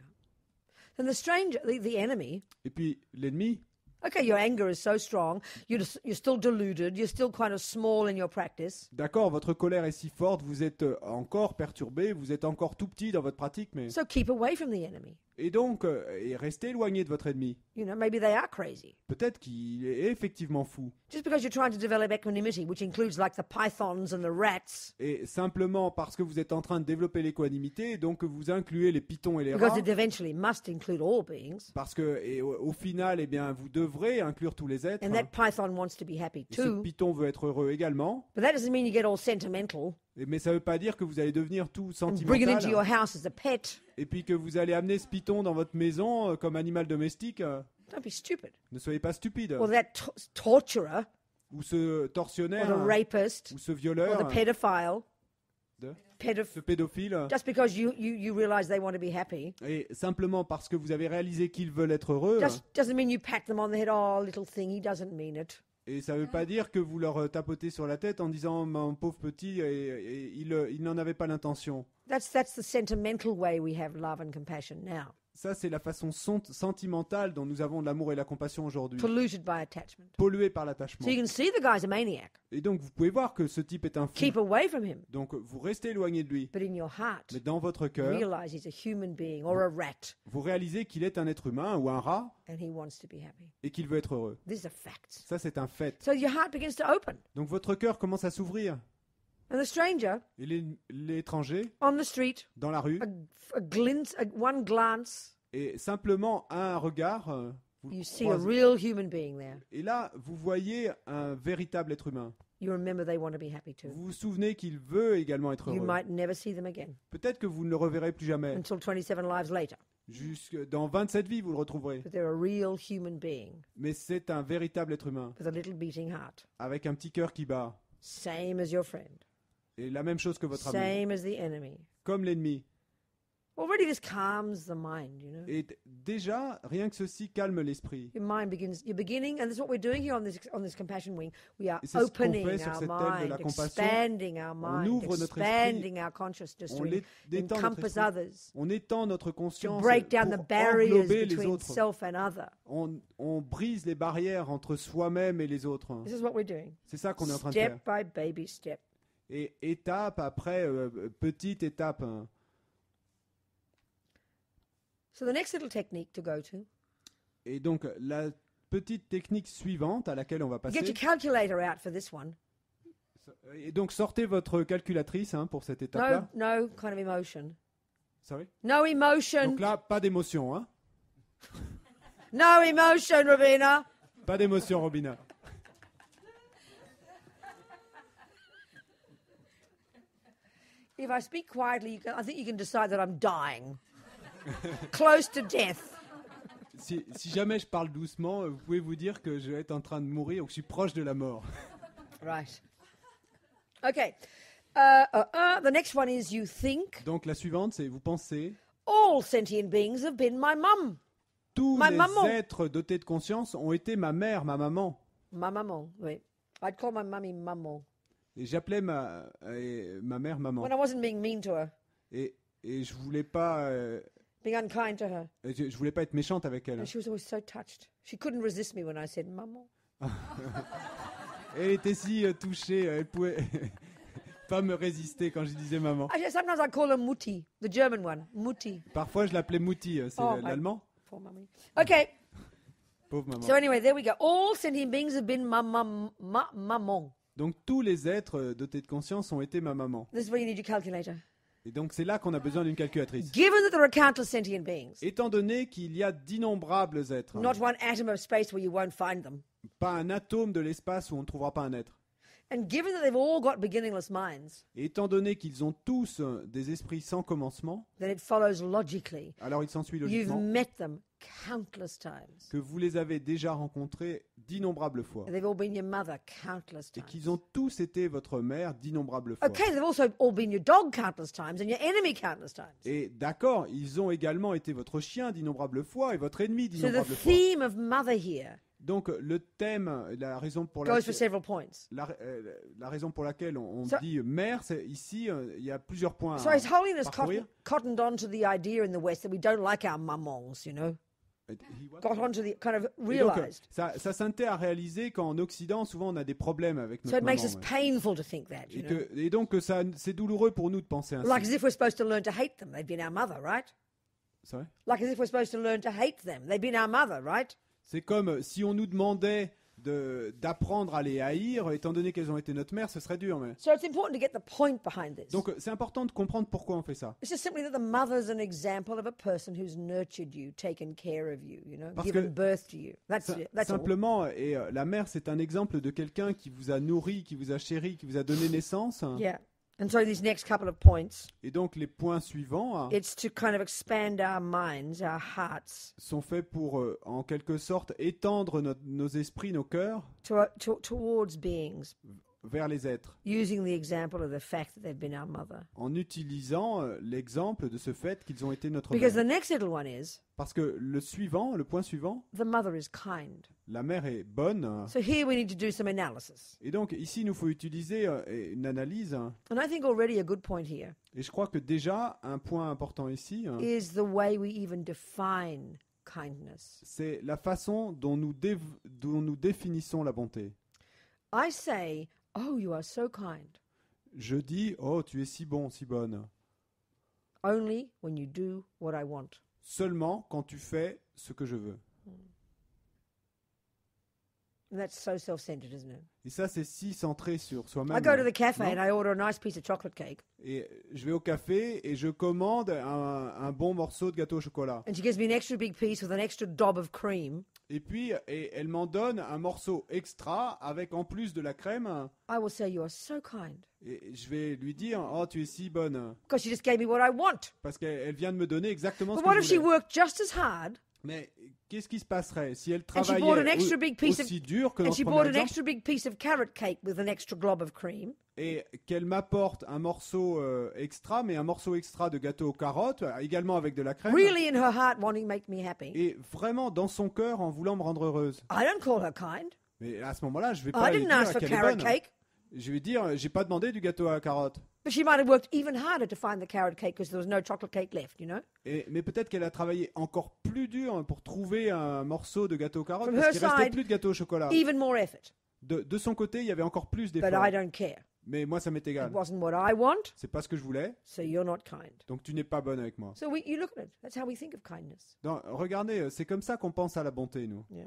And the stranger, the enemy, Et puis l'ennemi, okay, your anger is so strong, you're still deluded, you're still kind of small in your practice. d'accord, votre colère est si forte, vous êtes encore perturbé, vous êtes encore tout petit dans votre pratique, mais So keep away from the enemy. Et donc, et restez éloigné de votre ennemi. You know, maybe they are crazy. Peut-être qu'il est effectivement fou. Just because you're trying to develop equanimity, which includes like the pythons and the rats, Et simplement parce que vous êtes en train de développer l'équanimité, donc vous incluez les pythons et les because rats. it eventually must include all beings, Parce que, et au final, eh bien, vous devrez inclure tous les êtres. and that python wants to be happy Et ce too. python veut être heureux également. But that doesn't mean you get all sentimental Mais ça ne veut pas dire que vous allez devenir tout and bring it into your sentimental. house as a pet. Et puis que vous allez amener ce python dans votre maison comme animal domestique. Don't be stupid. Ne soyez pas stupide. Or that torturer, Ou ce or tortionnaire, the rapist, ou ce or the violeur, pedophile. De- Pedoph- ce pédophile. just because you realize they want to be happy, Et simplement parce que vous avez réalisé qu'ils veulent être heureux. just doesn't mean you pat them on the head. Oh, little thing, he doesn't mean it. Et ça ne veut pas dire que vous leur tapotez sur la tête en disant mon pauvre petit, et il n'en avait pas l'intention. That's the sentimental way we have love and compassion now, Ça, c'est la façon sentimentale dont nous avons de l'amour et la compassion aujourd'hui. polluted by attachment. Polluée par l'attachement. So you can see the guy's a maniac. Et donc, vous pouvez voir que ce type est un fou. Keep away from him. Donc, vous restez éloigné de lui. But in your heart, Mais dans votre cœur, realize he's a human being or a rat, vous réalisez qu'il est un être humain ou un rat and he wants to be happy. et qu'il veut être heureux. These are facts. Ça, c'est un fait. So your heart begins to open. Donc, votre cœur commence à s'ouvrir. And the stranger Et l'étranger, on the street, dans la rue, one glance, et simplement un regard, vous you see a croisez. real human being there. Et là, vous voyez un véritable être humain. You remember they want to be happy too. Vous vous souvenez qu'il veut également être You heureux. might never see them again Peut-être que vous ne le reverrez plus jamais. until 27 lives later. Jusque dans 27 vies, vous le retrouverez. But they're a real human being Mais c'est un véritable être humain, with a little beating heart. avec un petit cœur qui bat. Same as your friend. Et la même chose que votre ami. Same as the enemy. Comme l'ennemi. Already this calms the mind, you know. Et déjà, rien que ceci calme l'esprit. Your mind begins, you're beginning, and this is what we're doing here on this compassion wing. We are Et c'est ce qu'on opening fait sur our cette aile de mind, la compassion. expanding our On mind, ouvre notre expanding our consciousness On to étend notre encompass esprit. others, On étend notre to conscience break down the pour barriers englober les between autres. self and other. On brise les barrières entre soi-même et les autres. This is what we're doing. C'est ça qu'on est en train de faire. Step by baby step. Et étape après petite étape. So the next little technique to go to, Et donc la petite technique suivante à laquelle on va get passer. your calculator out for this one. Et donc sortez votre calculatrice pour cette étape-là. No kind of emotion. Sorry. No emotion. Donc là, pas d'émotion, hein. No emotion, Robina. Pas d'émotion, Robina. If I speak quietly, I think you can decide that I'm dying. Close to death. Si jamais je parle doucement, vous pouvez vous dire que je vais être en train de mourir ou que je suis proche de la mort. Right. Okay. The next one is you think Donc la suivante, c'est vous pensez. all sentient beings have been my mum. Tous Ma les maman. êtres dotés de conscience ont été ma mère, ma maman. Ma maman, oui. I'd call my mummy maman. Et j'appelais ma mère maman. When I wasn't being mean to her, Et je voulais pas, being unkind to her. je voulais pas être méchante avec elle. And she was always so touched. She couldn't resist me when I said maman. Elle était si touchée, elle pouvait pas me résister quand je disais maman. Actually, sometimes I call her Mutti, the German one. Mutti. Parfois, je l'appelais Mouti, c'est Oh, my- l'allemand. Poor mummy. Okay. Pauvre maman. So anyway, there we go. All sentient beings have been maman. Donc tous les êtres dotés de conscience ont été ma maman. This is where you need your calculator. Et donc c'est là qu'on a besoin d'une calculatrice. Given that there are countless sentient beings, Étant donné qu'il y a d'innombrables êtres, not one atom of space where you won't find them, pas un atome de l'espace où on ne trouvera pas un être. and given that they've all got beginningless minds, Et étant donné qu'ils ont tous des esprits sans commencement, then it follows logically alors il s'ensuit you've logiquement met them countless times. que vous les avez déjà rencontrés d'innombrables fois. And they've all been your mother countless Et times. qu'ils ont tous été votre mère d'innombrables fois. Okay, they've also all been your dog countless times and your enemy countless times. Et d'accord, ils ont également été votre chien d'innombrables fois et votre ennemi So the d'innombrables fois. theme of mother here Donc le thème, la raison pour goes for laquelle, several points. la raison pour laquelle on So- dit mère, c'est ici, il y a plusieurs points So à His Holiness parcourir. cottoned on to the idea in the West that we don't like our mamans, you know. Got onto the kind of Et donc, realized. ça s'intéresse à réaliser qu'en Occident, souvent, on a des problèmes avec So notre it makes maman. us ouais. painful to think that, you know. Et donc, c'est douloureux pour nous de penser ainsi. Like as if we're supposed to learn to hate them. They've been our mother, right? C'est vrai? Like as if we're supposed to learn to hate them. They've been our mother, right? C'est comme si on nous demandait d'apprendre à les haïr, étant donné qu'elles ont été notre mère, ce serait dur. Mais... So it's important to get the point behind this. Donc c'est important de comprendre pourquoi on fait ça. It's just simply that the mother's an example of a person who's nurtured you, taken care of you, Parce given que birth to you. That's it. That's all. Simplement, et la mère, c'est un exemple de quelqu'un qui vous a nourri, qui vous a chéri, qui vous a donné naissance. Yeah. And so these next couple of points, Et donc les points suivants it's to kind of expand our minds, our hearts, sont faits pour, en quelque sorte, étendre nos esprits, nos cœurs towards beings, vers les êtres, using the example of the fact that they've been our mother. en utilisant l'exemple de ce fait qu'ils ont été notre Because mère. the next little one is, Parce que le point suivant, the mother is kind. la mère est bonne. So here we need to do some analysis. Et donc ici, il nous faut utiliser une analyse. And I think already a good point here Et je crois que déjà, un point important ici, is the way we even define kindness. c'est la façon dont nous définissons la bonté. I say, oh, you are so kind, Je dis, oh, tu es si bon, si bonne. only when you do what I want. Seulement quand tu fais ce que je veux. And that's so self-centered, isn't it? Et ça, c'est si centré sur soi-même. I go to the cafe non? and I order a nice piece of chocolate cake. Et je vais au café et je commande un bon morceau de gâteau au chocolat. And she gives me an extra big piece with an extra daub of cream. Et puis, elle m'en donne un morceau extra avec en plus de la crème. I will say, you are so kind. Et je vais lui dire, oh, tu es si bonne. Because she just gave me what I want. Parce qu'elle vient de me donner exactement But ce what que if je she voulais. worked just as hard Mais qu'est-ce qui se passerait si elle and she bought an travaillait extra big piece of aussi dur que dans and ce she premier bought an exemple extra big piece of carrot cake with an extra glob of cream? et qu'elle m'apporte un morceau extra, mais un morceau extra de gâteau aux carottes, également avec de la crème, Really in her heart wanting to make me happy. et vraiment dans son cœur en voulant me rendre heureuse. I don't call her kind. Mais à ce moment-là, je vais I pas lui didn't dire ask for qu'elle est carrot bonne. cake. Je vais dire, j'ai pas demandé du gâteau à la carotte. But she might have worked even harder to find the carrot cake because there was no chocolate cake left, you know? Mais peut-être qu'elle a travaillé encore plus dur pour trouver un morceau de gâteau aux carottes, From parce her qu'il restait side, plus de gâteau au chocolat. Even more effort. De son côté, il y avait encore plus But d'efforts. I don't care. Mais moi, ça m'est It égal. wasn't what I want, C'est pas ce que je voulais, so you're not kind. donc tu n'es pas bonne avec moi. So you look at it. That's how we think of kindness. Regardez, c'est comme ça qu'on pense à la bonté, nous. Yeah.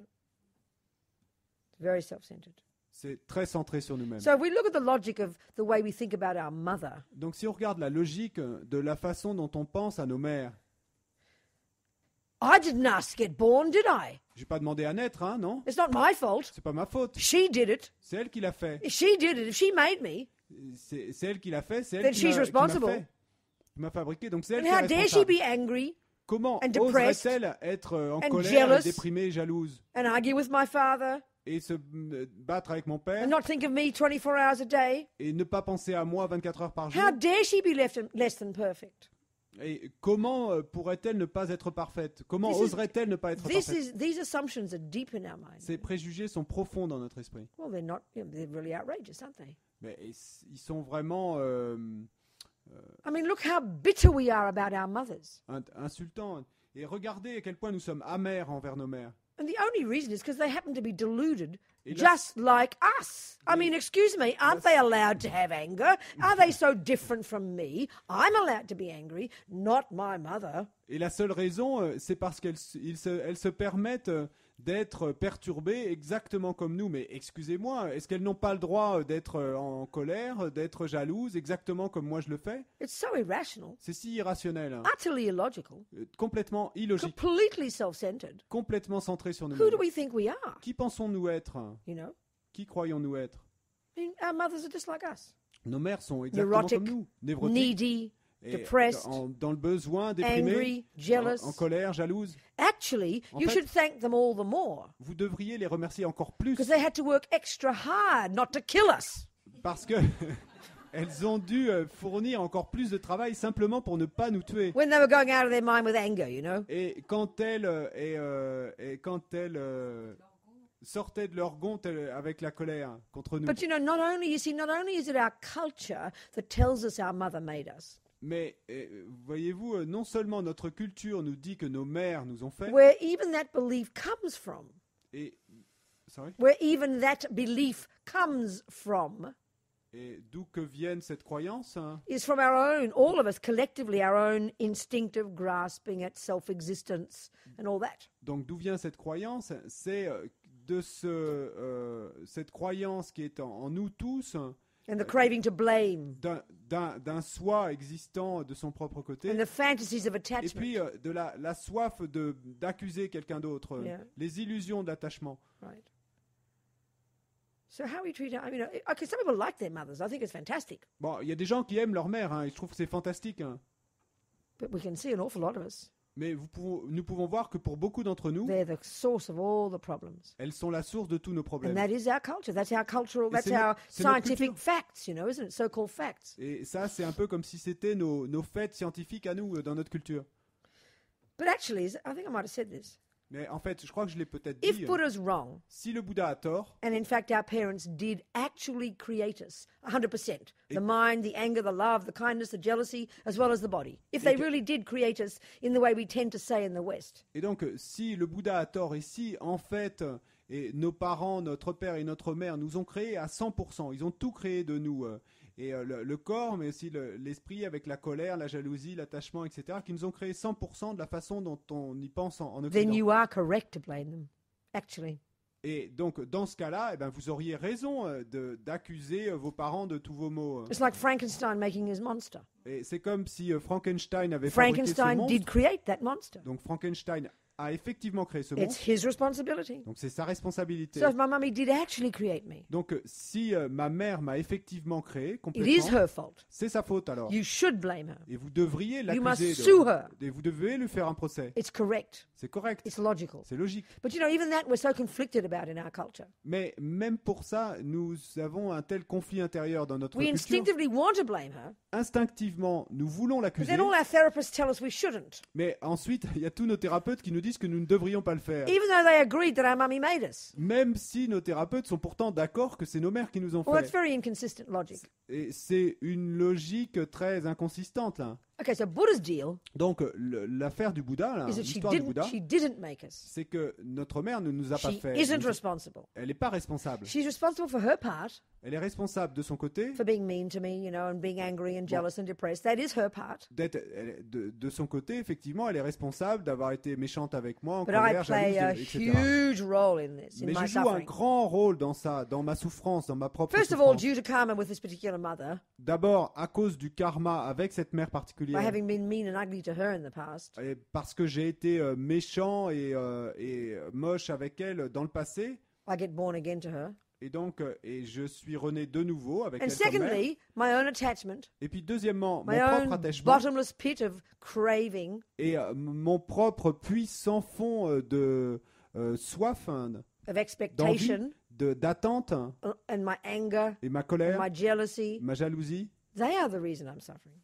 It's very self-centered. C'est très centré sur nous-mêmes. So if we look at the logic of the way we think about our mother, Donc si on regarde la logique de la façon dont on pense à nos mères, I didn't ask to get born, did I? j'ai pas demandé à naître, hein, non? It's not my fault. C'est pas ma faute. She did it. C'est elle qui l'a fait. If she did it, if she made me, C'est elle qui l'a fait, c'est Then elle qui she's m'a responsible. fait. Qui m'a fabriqué, donc c'est elle then qui est how dare she responsable. be angry Comment and depressed oserait-elle être en and colère, jealous déprimée, jalouse, and argue with my father et se battre avec mon père, and not think of me 24 hours a day? et ne pas penser à moi 24 heures par jour? How dare she be less than perfect? Et comment pourrait-elle ne pas être parfaite? Comment This is- oserait-elle ne pas être parfaite? These assumptions are deep in our mind. Ces préjugés sont profonds dans notre esprit. Well, they're not. They're really outrageous, aren't they? Mais ils sont vraiment I mean, look how bitter we are about our mothers. insultants. Et regardez à quel point nous sommes amers envers nos mères. And the only reason is because they happen to be deluded Et là- just like us. I mean, excuse me, aren't they allowed to have anger? Are they so different from me? I'm allowed to be angry, not my mother. Et la seule raison, c'est parce elles se permettent d'être perturbées exactement comme nous. Mais excusez-moi, est-ce qu'elles n'ont pas le droit d'être en colère, d'être jalouses exactement comme moi je le fais? It's so irrational, C'est si irrationnel, hein. utterly illogical, Complètement illogique, completely self-centered. complètement centré sur Who nous-mêmes. do we think we are? Qui pensons-nous être? You know? Qui croyons-nous être? I mean, our mothers are just like us. Nos mères sont exactement Neurotic, comme nous, névrotiques, Needy, et depressed, dans le besoin, déprimées, angry, jealous. en colère, jalouses. Actually, En you fait- should thank them all the more Vous devriez les remercier encore plus because they had to work extra hard not to kill us. parce que elles ont dû fournir encore plus de travail simplement pour ne pas nous tuer. When they were going out of their mind with anger, you know. Et quand elles sortaient de leur gonds avec la colère contre nous. But you know, not only is it our culture that tells us our mother made us, Mais voyez-vous, non seulement notre culture nous dit que nos mères nous ont fait, where even that belief comes from, et sorry, where even that belief comes from, Et d'où que vienne cette croyance, hein? is from our own, all of us collectively, our own instinctive grasping at self-existence and all that. Donc d'où vient cette croyance? C'est de cette croyance qui est en nous tous, And the craving to blame d'un soi existant de son propre côté, and the fantasies of et attachment. puis de la soif d'accuser quelqu'un d'autre, Yeah. les illusions d'attachement. Right. So how we treat our, okay, some people like their mothers. I think it's fantastic. Bon, il y a des gens qui aiment leur mère, hein, et je trouve que c'est fantastique, hein. But we can see an awful lot of us. Mais nous pouvons voir que pour beaucoup d'entre nous, They're the source of all the problems. elles sont la source de tous nos And problèmes. that is our culture. That's our cultural, Et that's c'est no- our c'est notre scientific culture. facts, isn't it? So-called facts. Et ça, c'est un peu comme si c'était nos faits scientifiques à nous, dans notre culture. But actually, I think I might have said this. Mais en fait, je crois que je l'ai peut-être If dit, Buddha's wrong, si le Bouddha a tort, and in fact our parents did actually create us, 100%, the mind, the anger, the love, the kindness, the jealousy, as well as the body. If they really did create us in the way we tend to say in the West. et donc si le Bouddha a tort, et si en fait et nos parents, notre père et notre mère nous ont créés à 100%, ils ont tout créé de nous, et le corps, mais aussi l'esprit avec la colère, la jalousie, l'attachement, etc., qui nous ont créé 100% de la façon dont on y pense en Then Occident. you are correct to blame them, actually. Et donc dans ce cas-là, eh ben, vous auriez raison d'accuser vos parents de tous vos maux. It's like Frankenstein making his monster. Et c'est comme si Frankenstein avait fabriqué ce Frankenstein did monstre. create that monster. Donc Frankenstein a effectivement créé ce It's monstre. his responsibility. Donc c'est sa responsabilité. So if my mummy did actually create me, Donc si ma mère m'a effectivement créé it is complètement, her fault. c'est sa faute alors. You should blame her. Et vous devriez You l'accuser. must sue her. Et vous devez lui faire un procès. It's correct. C'est correct. It's logical. C'est logique. But even that we're so conflicted about in our culture. Mais même pour ça, nous avons un tel conflit intérieur dans notre We culture. instinctively want to blame her, Instinctivement, nous voulons but l'accuser. then all our therapists tell us we shouldn't, Mais ensuite, il y a tous nos thérapeutes qui nous disent que nous ne devrions pas le faire. even though they agreed that our mummy made us. Même si nos thérapeutes sont pourtant d'accord que c'est nos mères qui nous ont Well, that's fait. very inconsistent logic. Et c'est une logique très inconsistante là. Okay, so Buddha's deal Donc l'affaire du Bouddha, là, is that l'histoire du Bouddha, she didn't make us. c'est que notre mère ne nous a pas She fait. isn't responsible. Elle n'est pas responsable. She's responsible for her part, Elle est responsable de son côté, for being mean to me, and being angry and jealous and depressed. That is her part. de son côté, effectivement, elle est responsable d'avoir été méchante avec moi, en But I colère, play a jalouse, etc. huge role in this, in Mais my je joue un suffering. grand rôle dans ça, dans ma souffrance, dans ma propre First of all, souffrance. due to karma with this particular mother, D'abord, à cause du karma avec cette mère by particulière. having been mean and ugly to her in the past, Et parce que j'ai été méchant et moche avec elle dans le passé, I get born again to her. et donc et je suis rené de nouveau avec And elle comme mère. secondly, my own attachment, Et puis deuxièmement, mon my propre own attachement bottomless pit of craving, et mon propre puits sans fond de soif, hein, of expectation, d'attente, and my anger, et ma and colère, my jealousy, ma jalousie. they are the reason I'm suffering.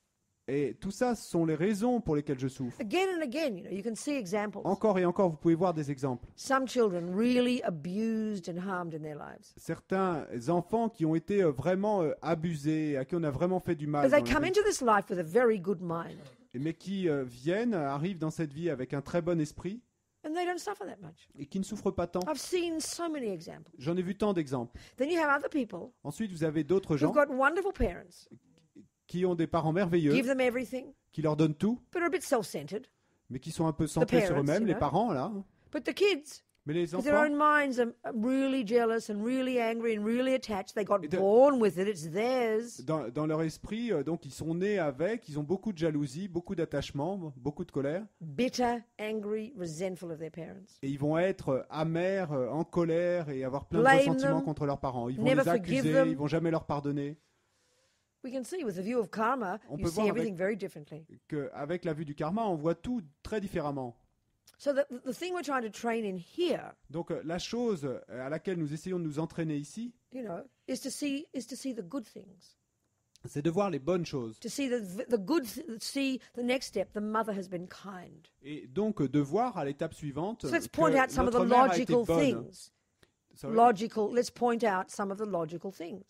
Et tout ça ce sont les raisons pour lesquelles je souffre. Again and again, you can see examples. Encore et encore, vous pouvez voir des exemples. Some children really abused and harmed in their lives. Certains enfants qui ont été vraiment abusés, à qui on a vraiment fait du mal, But they dans la come vie, into this life with a very good mind, mais qui arrivent dans cette vie avec un très bon esprit and they don't suffer that much. et qui ne souffrent pas tant. I've seen so many examples. J'en ai vu tant d'exemples. Then you have other people Ensuite, vous avez d'autres who've gens got wonderful parents, qui ont des parents merveilleux, give them everything, qui leur donnent tout, but are a bit self-centered. mais qui sont un peu centrés sur parents, eux-mêmes, you les know. parents, là. But the kids, Mais les with their enfants, own minds, are really jealous and really angry and really attached. They got Et de- born with it. It's theirs. dans leur esprit, donc ils sont nés avec, ils ont beaucoup de jalousie, beaucoup d'attachement, beaucoup de colère, Bitter, angry, resentful of their parents. et ils vont être amers, en colère, et avoir plein de Blame ressentiments them, contre leurs parents. Ils vont never les forgive accuser, them. ils vont jamais leur pardonner. We can see with the view of karma, On you peut see voir everything very differently. Qu'avec la vue du karma, on voit tout très différemment. So the thing we're trying to train in here, Donc la chose à laquelle nous essayons de nous entraîner ici, is to see the good things. c'est de voir les bonnes choses. To see see the next step. The mother has been kind. Et donc de voir à l'étape suivante So let's que point out some of the notre mère a été logical bonne. things. Sorry. Let's point out some of the logical things.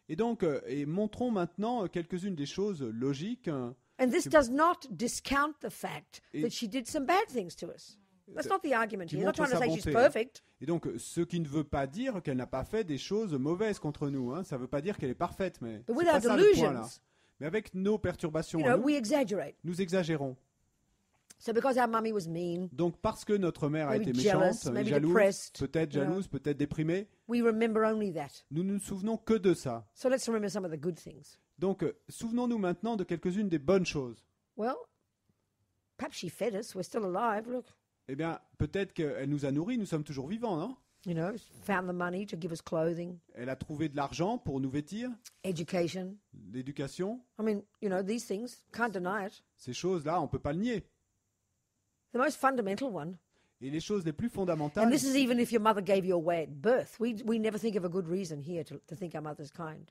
Et donc, et montrons maintenant quelques-unes des choses logiques. And this does not discount the fact Et- that she did some bad things to us. That's not the argument qui here. Not montre trying to sa say she's bonté, hein. perfect. Et donc, ce qui ne veut pas dire qu'elle n'a pas fait des choses mauvaises contre nous. Hein. Ça ne veut pas dire qu'elle est parfaite, mais But c'est with pas our ça le point là. delusions, Mais avec nos perturbations, you à know, nous, we exaggerate. nous exagérons. So because our mummy was mean, Donc, parce que notre mère a Maybe été jealous, méchante, maybe jalouse, depressed, peut-être you know. jalouse, peut-être déprimée, we remember only that. nous ne nous souvenons que de ça. So let's remember some of the good things. Donc, souvenons-nous maintenant de quelques-unes des bonnes choses. Well, perhaps she fed us. We're still alive. Look, Eh bien, peut-être qu'elle nous a nourris, nous sommes toujours vivants, non? you know, found the money to give us clothing, Elle a trouvé de l'argent pour nous vêtir, education. l'éducation. I mean, you know, these things, can't deny it. Ces choses-là, on ne peut pas le nier. The most fundamental one. Et les choses les plus fondamentales, And this is even if your mother gave you away at birth. We never think of a good reason here to think our mother's kind.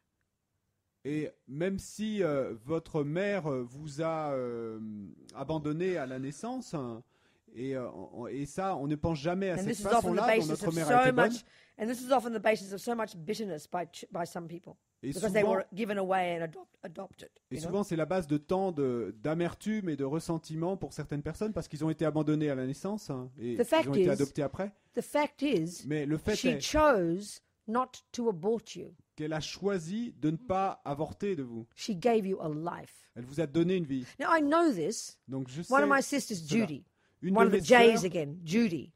et même si votre mère vous a abandonné à la naissance, hein, et ça, on ne pense jamais à And cette this is often the façon-là dont basis notre of mère a été so bonne. much, and this is often the basis of so much bitterness by some people Et because they souvent, were given away and adopted. et you know? souvent, c'est la base de tant d'amertume et de ressentiment pour certaines personnes parce qu'ils ont été abandonnés à la naissance, hein, et The fact ils ont été is- adoptés après. The fact is, Mais le fait she est chose not to abort you. qu'elle a choisi de ne pas avorter de vous. She gave you a life. Elle vous a donné une vie. Now I know this. Donc je sais, One of my sisters, cela. Judy, une one de of the mes J's sœurs, again, Judy.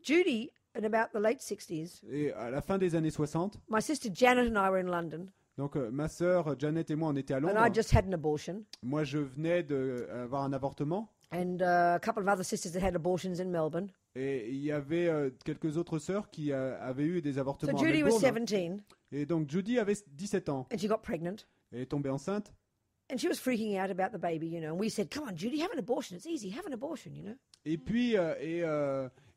Judy, in about the late 60s, et à la fin des années 60, my sister Janet and I were in London, donc ma sœur Janet et moi on était à and Londres. I just had an abortion, Moi je venais d'avoir un avortement and a couple of other sisters that had abortions in Melbourne. et il y avait quelques autres sœurs qui avaient eu des So avortements à Judy was Melbourne. 17, Et donc Judy avait 17 ans. and she got pregnant. Elle est tombée enceinte. And she was freaking out about the baby, you know. And we said, "Come on, Judy, have an abortion. It's easy. Have an abortion, you know." Et puis,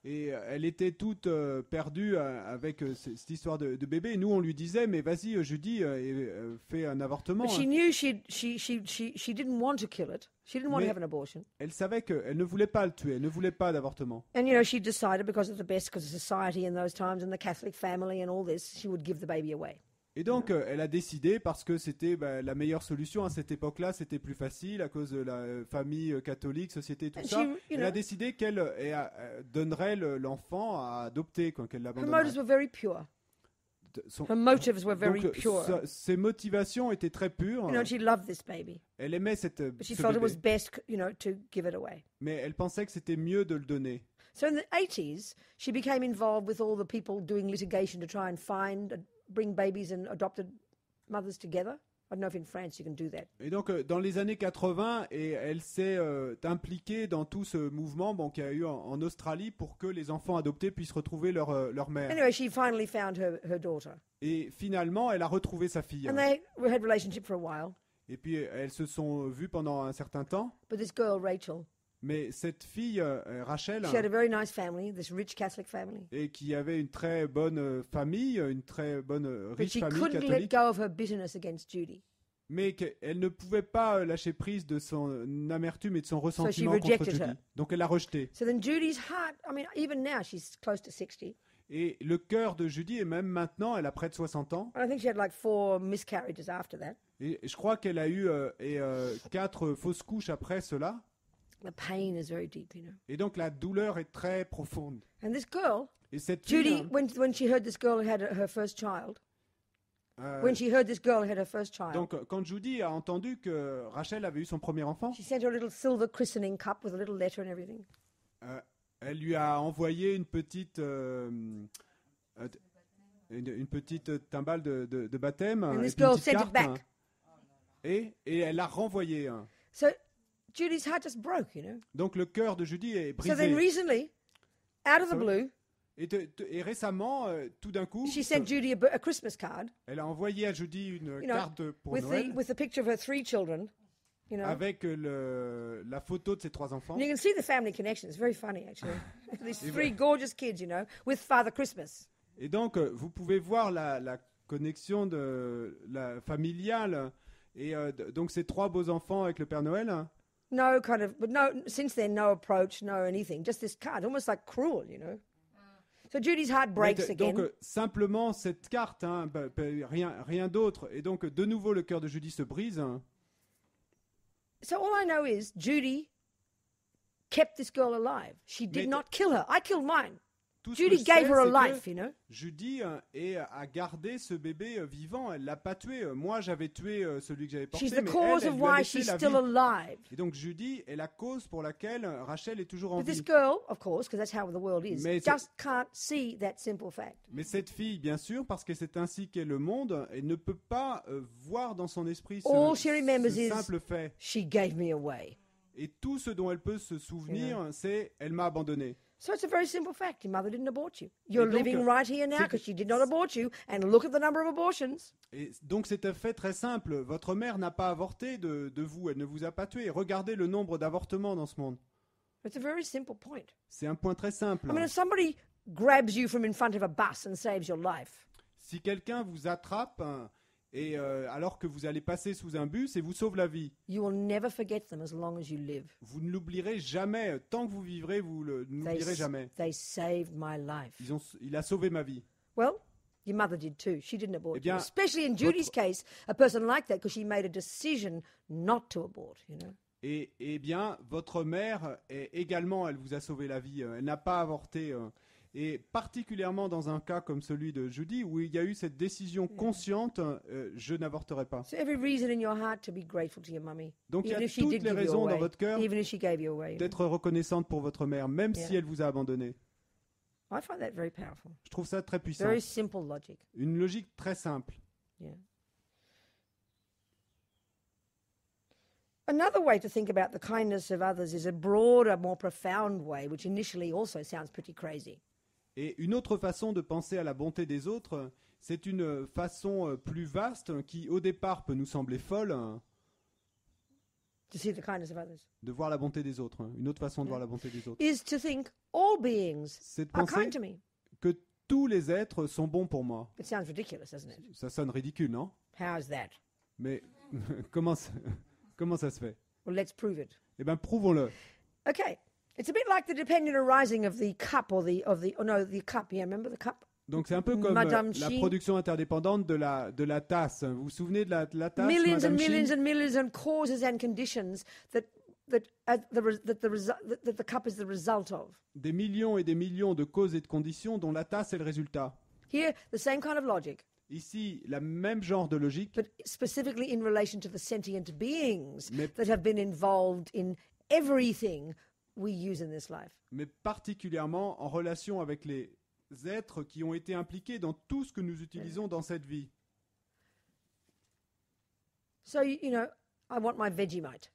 et elle était toute perdue avec cette histoire de bébé. Et nous, on lui disait, mais vas-y, Judy, fais un avortement. But she Hein. knew she didn't want to kill it. She didn't want to Mais- have an abortion. Elle savait qu'elle ne voulait pas le tuer, elle ne voulait pas d'avortement. And, you know, she decided because of the best, because of society in those times and the Catholic family and all this, she would give the baby away. Et donc, elle a décidé, parce que c'était la meilleure solution à cette époque-là, c'était plus facile à cause de la famille catholique, société, tout And ça. she, you Elle know, a décidé qu'elle donnerait l'enfant à adopter, qu'elle her l'abandonnerait. motives were very pure. Son- Her motives were very donc, pure. ses motivations étaient très pures. You know, she loved this baby. Elle aimait ce But she felt it was bébé, best, you know, to give it away. mais elle pensait que c'était mieux de le donner. So in the 80s, she became involved with all the people doing litigation to try and bring babies and adopted mothers together. I don't know if in France you can do that. Et donc, dans les années 80, et elle s'est impliquée dans tout ce mouvement qu'il y a eu en Australie pour que les enfants adoptés puissent retrouver leur mère. Anyway, she finally found her daughter. Et finalement, elle a retrouvé sa fille. And they had a relationship for a while. Et puis, elles se sont vues pendant un certain temps. But this girl, Rachel, Mais cette fille, Rachel, she had a very nice family, this rich Catholic family. et qui avait une très bonne famille, une très bonne But riche she famille couldn't let catholique, go of her bitterness against Judy. mais qu'elle ne pouvait pas lâcher prise de son amertume et de son ressentiment contre rejected Judy. her. Donc elle l'a rejetée. So then Judy's heart, I mean, even now she's close to 60. Et le cœur de Judy, et même maintenant, elle a près de 60 ans, And I think she had like 4 miscarriages after that. et je crois qu'elle a eu 4 fausses couches après cela, The pain is very deep, you know. et donc la douleur est très profonde. And this girl, Et cette Judy, fille, when she heard this girl had her first child, euh, when she heard this girl had her first child, donc quand Judy a entendu que Rachel avait eu son premier enfant, she sent her a little silver christening cup with a little letter and everything. elle lui a envoyé une petite timbale de baptême, And et this puis une girl petite sent it carte, back. et elle l'a renvoyé. Hein. So Judy's heart just broke, you know. Donc le cœur de Judy est So then brisé. recently, out of the Ça va? blue, Et récemment, tout d'un coup, she sent Judy a Christmas card elle a envoyé à Judy une You know, carte pour with Noël the picture of her 3 children, you know. avec la photo de ses 3 enfants. And you can see the family connection. It's very funny, actually. These Et 3 gorgeous kids, you know, with Father Christmas. Et donc, vous pouvez voir la connexion de la familiale. Et donc, ces 3 beaux enfants avec le Père Noël. Hein. No kind of, but no, since then, no approach, no anything. Just this card, almost like cruel, you know. So Judy's heart breaks again. Donc, simplement cette carte, hein, rien d'autre. Et donc, de nouveau, le cœur de Judy se brise. Hein. So all I know is Judy kept this girl alive. She did Mais- not kill her. I killed mine. Tout ce Judy que je gave sais, her a c'est que life, you know. Judy a gardé ce bébé vivant, elle l'a pas tué. Moi, j'avais tué celui que j'avais porté, She's the mais cause elle of lui a why laissé she's la still vie. alive. Et donc Judy est la cause pour laquelle Rachel est toujours en But this vie. girl, of course, because that's how the world is, Mais just can't see that simple fact. Mais cette fille, bien sûr, parce que c'est ainsi qu'est le monde, elle ne peut pas voir dans son esprit All she remembers ce is- simple fait. She gave me away. Et tout ce dont elle peut se souvenir, c'est « elle m'a abandonné ». So it's a very simple fact. Your mother didn't abort you. You're Et donc, living right here now c'est- because she did not abort you. And look at the number of abortions. Et donc c'est un fait très simple. Votre mère n'a pas avorté de vous, elle ne vous a pas tué. Regardez le nombre d'avortements dans ce monde. It's a very simple point. C'est un point très simple. I mean, if somebody grabs you from in front of a bus and saves your life, Si quelqu'un vous attrape et alors que vous allez passer sous un bus et vous sauve la vie, you will never forget them as long as you live. vous ne l'oublierez jamais. Tant que vous vivrez, vous ne l'oublierez jamais. They saved my life. Il a sauvé ma vie. Well, your mother did too. She didn't abort Eh bien, you. Especially in Judy's case, a person like that, because she made a decision not to abort, you know. Et bien, votre mère, également, elle vous a sauvé la vie. Elle n'a pas avorté. Et particulièrement dans un cas comme celui de Judy, où il y a eu cette décision consciente, je n'avorterai pas. So every reason in your heart to be grateful to your mummy. Donc il y even a if she toutes did les give you raisons dans away. votre cœur Even if she gave you away. you know. d'être reconnaissante pour votre mère, même si Yeah. elle vous a abandonné. I find that very powerful. Je trouve ça très puissant. Very simple logic. Une logique très simple. Yeah. Another way to think about the kindness of others is a broader, more profound way, which initially also sounds pretty crazy. Et une autre façon de penser à la bonté des autres, c'est une façon plus vaste qui, au départ, peut nous sembler folle, To see the kindness of others de voir la bonté des autres. Une autre façon de voir la bonté des autres. is to think all beings C'est de are penser kind to me. que tous les êtres sont bons pour moi. It sounds ridiculous, doesn't it? Ça sonne ridicule, non? How is that? Mais comment ça se fait? Well, let's prove it. Eh bien, prouvons-le. Okay. It's a bit like the dependent arising of the cup the cup. Yeah, remember the cup? Donc, c'est un peu comme Madame la Sheen. production interdépendante de la tasse. Vous vous souvenez de la tasse, Millions Madame and millions Sheen? and millions and causes and conditions that the cup is the result of. Des millions et des millions de causes et de conditions dont la tasse est le résultat. Here, the same kind of logic, Ici, le même genre de logique, but specifically in relation to the sentient beings Mais- that have been involved in everything we use in this life. mais particulièrement en relation avec les êtres qui ont été impliqués dans tout ce que nous utilisons dans cette vie. So, you know, I want my Vegemite.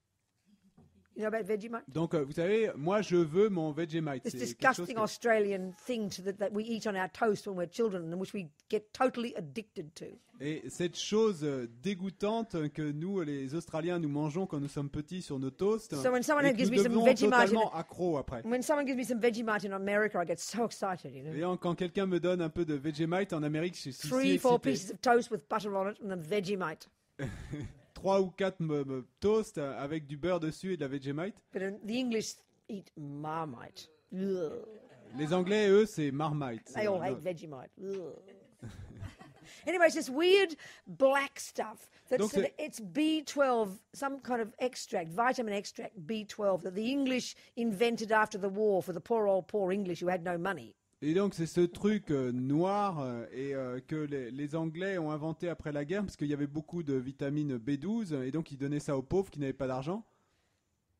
You know about Vegemite? Donc, vous savez, moi, je veux mon Vegemite. This C'est quelque chose disgusting que- Australian thing that we eat on our toast when we're children and which we get totally addicted to. Et cette chose dégoûtante que nous, les Australiens, nous mangeons quand nous sommes petits sur nos toasts, So when someone et que gives nous me some devenons Vegemite totalement accros après. When someone gives me some Vegemite in America, I get so excited, you know. Et quand quelqu'un me donne un peu de Vegemite en Amérique, je suis si 3-4 excité. pieces of toast with butter on it and then Vegemite. 3 ou 4 toasts avec du beurre dessus et de la Vegemite. But the English eat Marmite. Ugh. Les Anglais, eux, c'est Marmite. They all hate Vegemite. Ugh. Anyway, it's this weird black stuff. Donc It's B12, some kind of extract, vitamin extract, B12, that the English invented after the war for the poor English who had no money. Et donc c'est ce truc noir que les Anglais ont inventé après la guerre parce qu'il y avait beaucoup de vitamine B12 et donc ils donnaient ça aux pauvres qui n'avaient pas d'argent.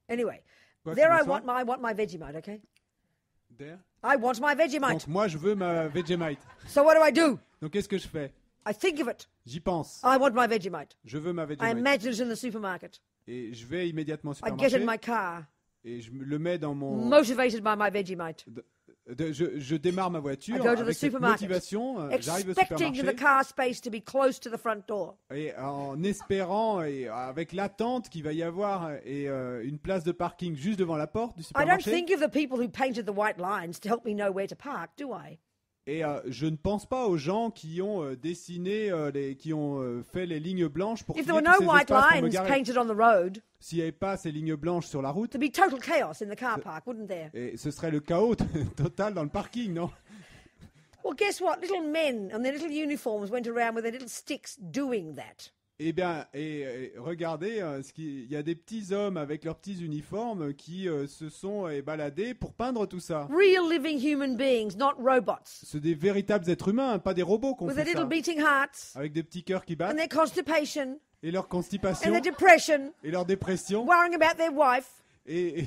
Anyway, Quoi there qu'il en I soit. want my Vegemite, okay? There. I want my Vegemite. Donc moi je veux ma Vegemite. So what do I do? Donc qu'est-ce que je fais? I think of it. J'y pense. I want my Vegemite. Je veux ma I Vegemite. imagine it in the supermarket. Et je vais immédiatement au I get supermarché in my car, et je le mets dans mon... motivated by my Vegemite, Je démarre ma voiture I go to the avec cette supermarket, motivation. J'arrive au expecting the supermarché car space to be close to the front door. et en espérant et avec l'attente qu'il va y avoir une place de parking juste devant la porte du I don't supermarché. think of the people who painted the white lines to help me know where to park, do I? Et je ne pense pas aux gens qui ont dessiné, qui ont fait les lignes blanches pour If qu'il there y were ait tous no ces white espaces pour me lines garer. painted on the road, S'il n'y avait pas ces lignes blanches sur la route, there'd be total chaos in the car park, wouldn't there? et ce serait le chaos total dans le parking, non? Well, guess what? Little men in their little uniforms went around with their little sticks doing that. Eh bien, et regardez, il y a des petits hommes avec leurs petits uniformes qui se sont baladés pour peindre tout ça. Real living human beings, not robots. C'est des véritables êtres humains, hein, pas des robots qu'on With fait their little ça. beating hearts Avec des petits cœurs qui and battent, their constipation et leur and constipation, their depression, et leur dépression, worrying about their wife, et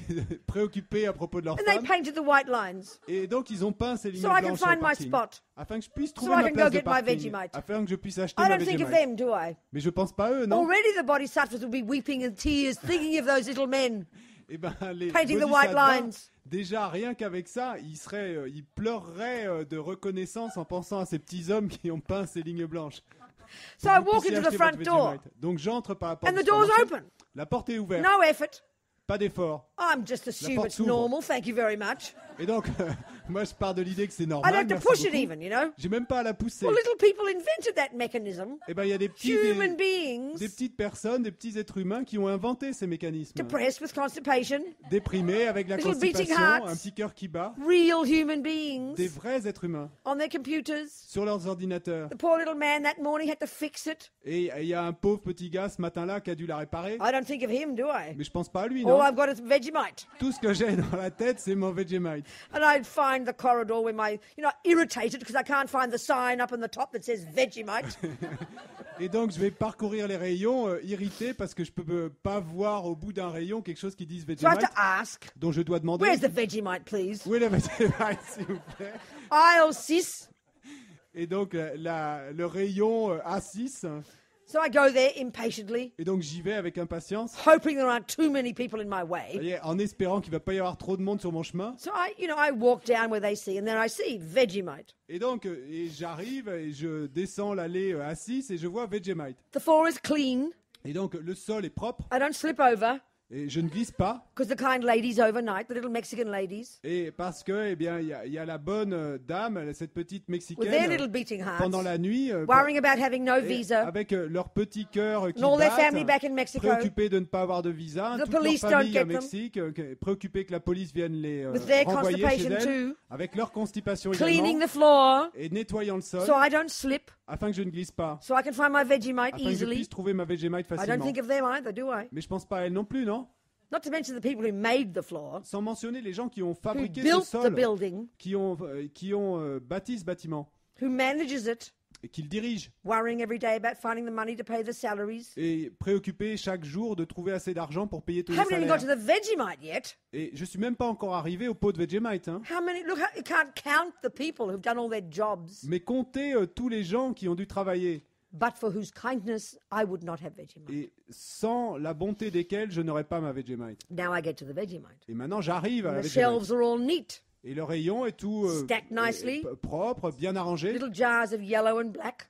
préoccupés à propos de leur and they femme. painted the white lines Et donc, ils ont peint ces lignes so I can blanches sur le find my parking, spot. afin que je puisse So trouver I ma can go place de get my parking, Vegemite. afin que je puisse acheter I ma don't think of Vegemite. them, do I? Mais je pense pas à eux, non? Already the bodhisattvas will be weeping in tears thinking of those little men Eh ben, les painting the white bodhisattvas, lines. déjà, rien qu'avec ça, ils pleureraient de reconnaissance en pensant à ces petits hommes qui ont peint ces lignes blanches. So Pour I que vous walk puissiez into the acheter front votre door Vegemite. Donc j'entre par la porte and du the door's supermarché. open. La porte est ouverte, No effort. pas d'effort. I'm just assume porte it's s'ouvre. normal. Thank you very much. Et donc, moi je pars de l'idée que c'est I normal. don't have to merci push it beaucoup. even, you know. J'ai même pas à la pousser. Well, little people invented that mechanism. Eh ben, il y a des Human beings petites personnes, des petits êtres humains qui ont inventé ces mécanismes. depressed with constipation, Déprimés avec la Little beating constipation, hearts. un petit cœur qui bat. real human beings Des vrais êtres humains on their computers. sur leurs ordinateurs. The poor little man that morning had to fix it. Et il y a un pauvre petit gars ce matin-là qui a dû la réparer. I don't think of him, do I? Mais je pense pas à lui, non? All I've got is Vegemite. Tout ce que j'ai dans la tête, c'est mon Vegemite. And I'd find the corridor with my, irritated because I can't find the sign up on the top that says Vegemite. Et donc, je vais parcourir les rayons irrité parce que je peux pas voir au bout d'un rayon quelque chose qui dise So I have Vegemite, to ask, dont je dois demander where's the Vegemite, please? où est le Vegemite, s'il vous plaît. Aisle 6. Et donc, le rayon A6. So I go there impatiently, Et donc, j'y vais avec impatience, hoping there aren't too many people in my way. et en espérant qu'il va pas y avoir trop de monde sur mon chemin. So I walk down where they see, and then I see Vegemite. Et donc, j'arrive et je descends l'allée A6 et je vois Vegemite. The floor is clean. Et donc, le sol est propre I don't slip over et je ne glisse pas. because the kind ladies overnight, the little Mexican ladies, Et parce que, eh bien, il y a la bonne dame, cette petite with their mexicaine, little beating pendant hearts, la nuit, worrying about having no et visa, avec leur petit cœur qui and all their family battent, back in Mexico, préoccupés de ne pas avoir de visa, The toute leur police don't famille get au them. Mexique, préoccupés que la police vienne les with their renvoyer chez constipation elles, too, avec leur constipation cleaning également, the floor et nettoyant le sol, so I don't slip, afin que je ne glisse pas, so I can find my Vegemite afin que je easily. puisse trouver ma Vegemite I don't facilement. think of them either, do I? Mais je pense pas à elle non plus, non? Not to mention the people who made the floor, Sans mentionner les gens qui ont who fabriqué ce built the sol, building, qui ont bâti ce bâtiment, who manages it, et qui le dirigent. worrying every day about finding the money to pay the salaries. Et préoccupé chaque jour de trouver assez d'argent pour payer tous les Haven't even got salaires. to the Vegemite yet. Et je suis même pas encore arrivé au pot de Vegemite. Hein. How many? Look, you can't count the people who've done all their jobs, Mais comptez tous les gens qui ont dû travailler but for whose kindness I would not have Vegemite. et sans la bonté desquels je n'aurais pas ma Vegemite. Now I get to the Vegemite. Et maintenant j'arrive à la And the Vegemite. shelves are all neat. Et le rayon est tout Stacked nicely. propre, bien arrangé. Little jars of yellow and black,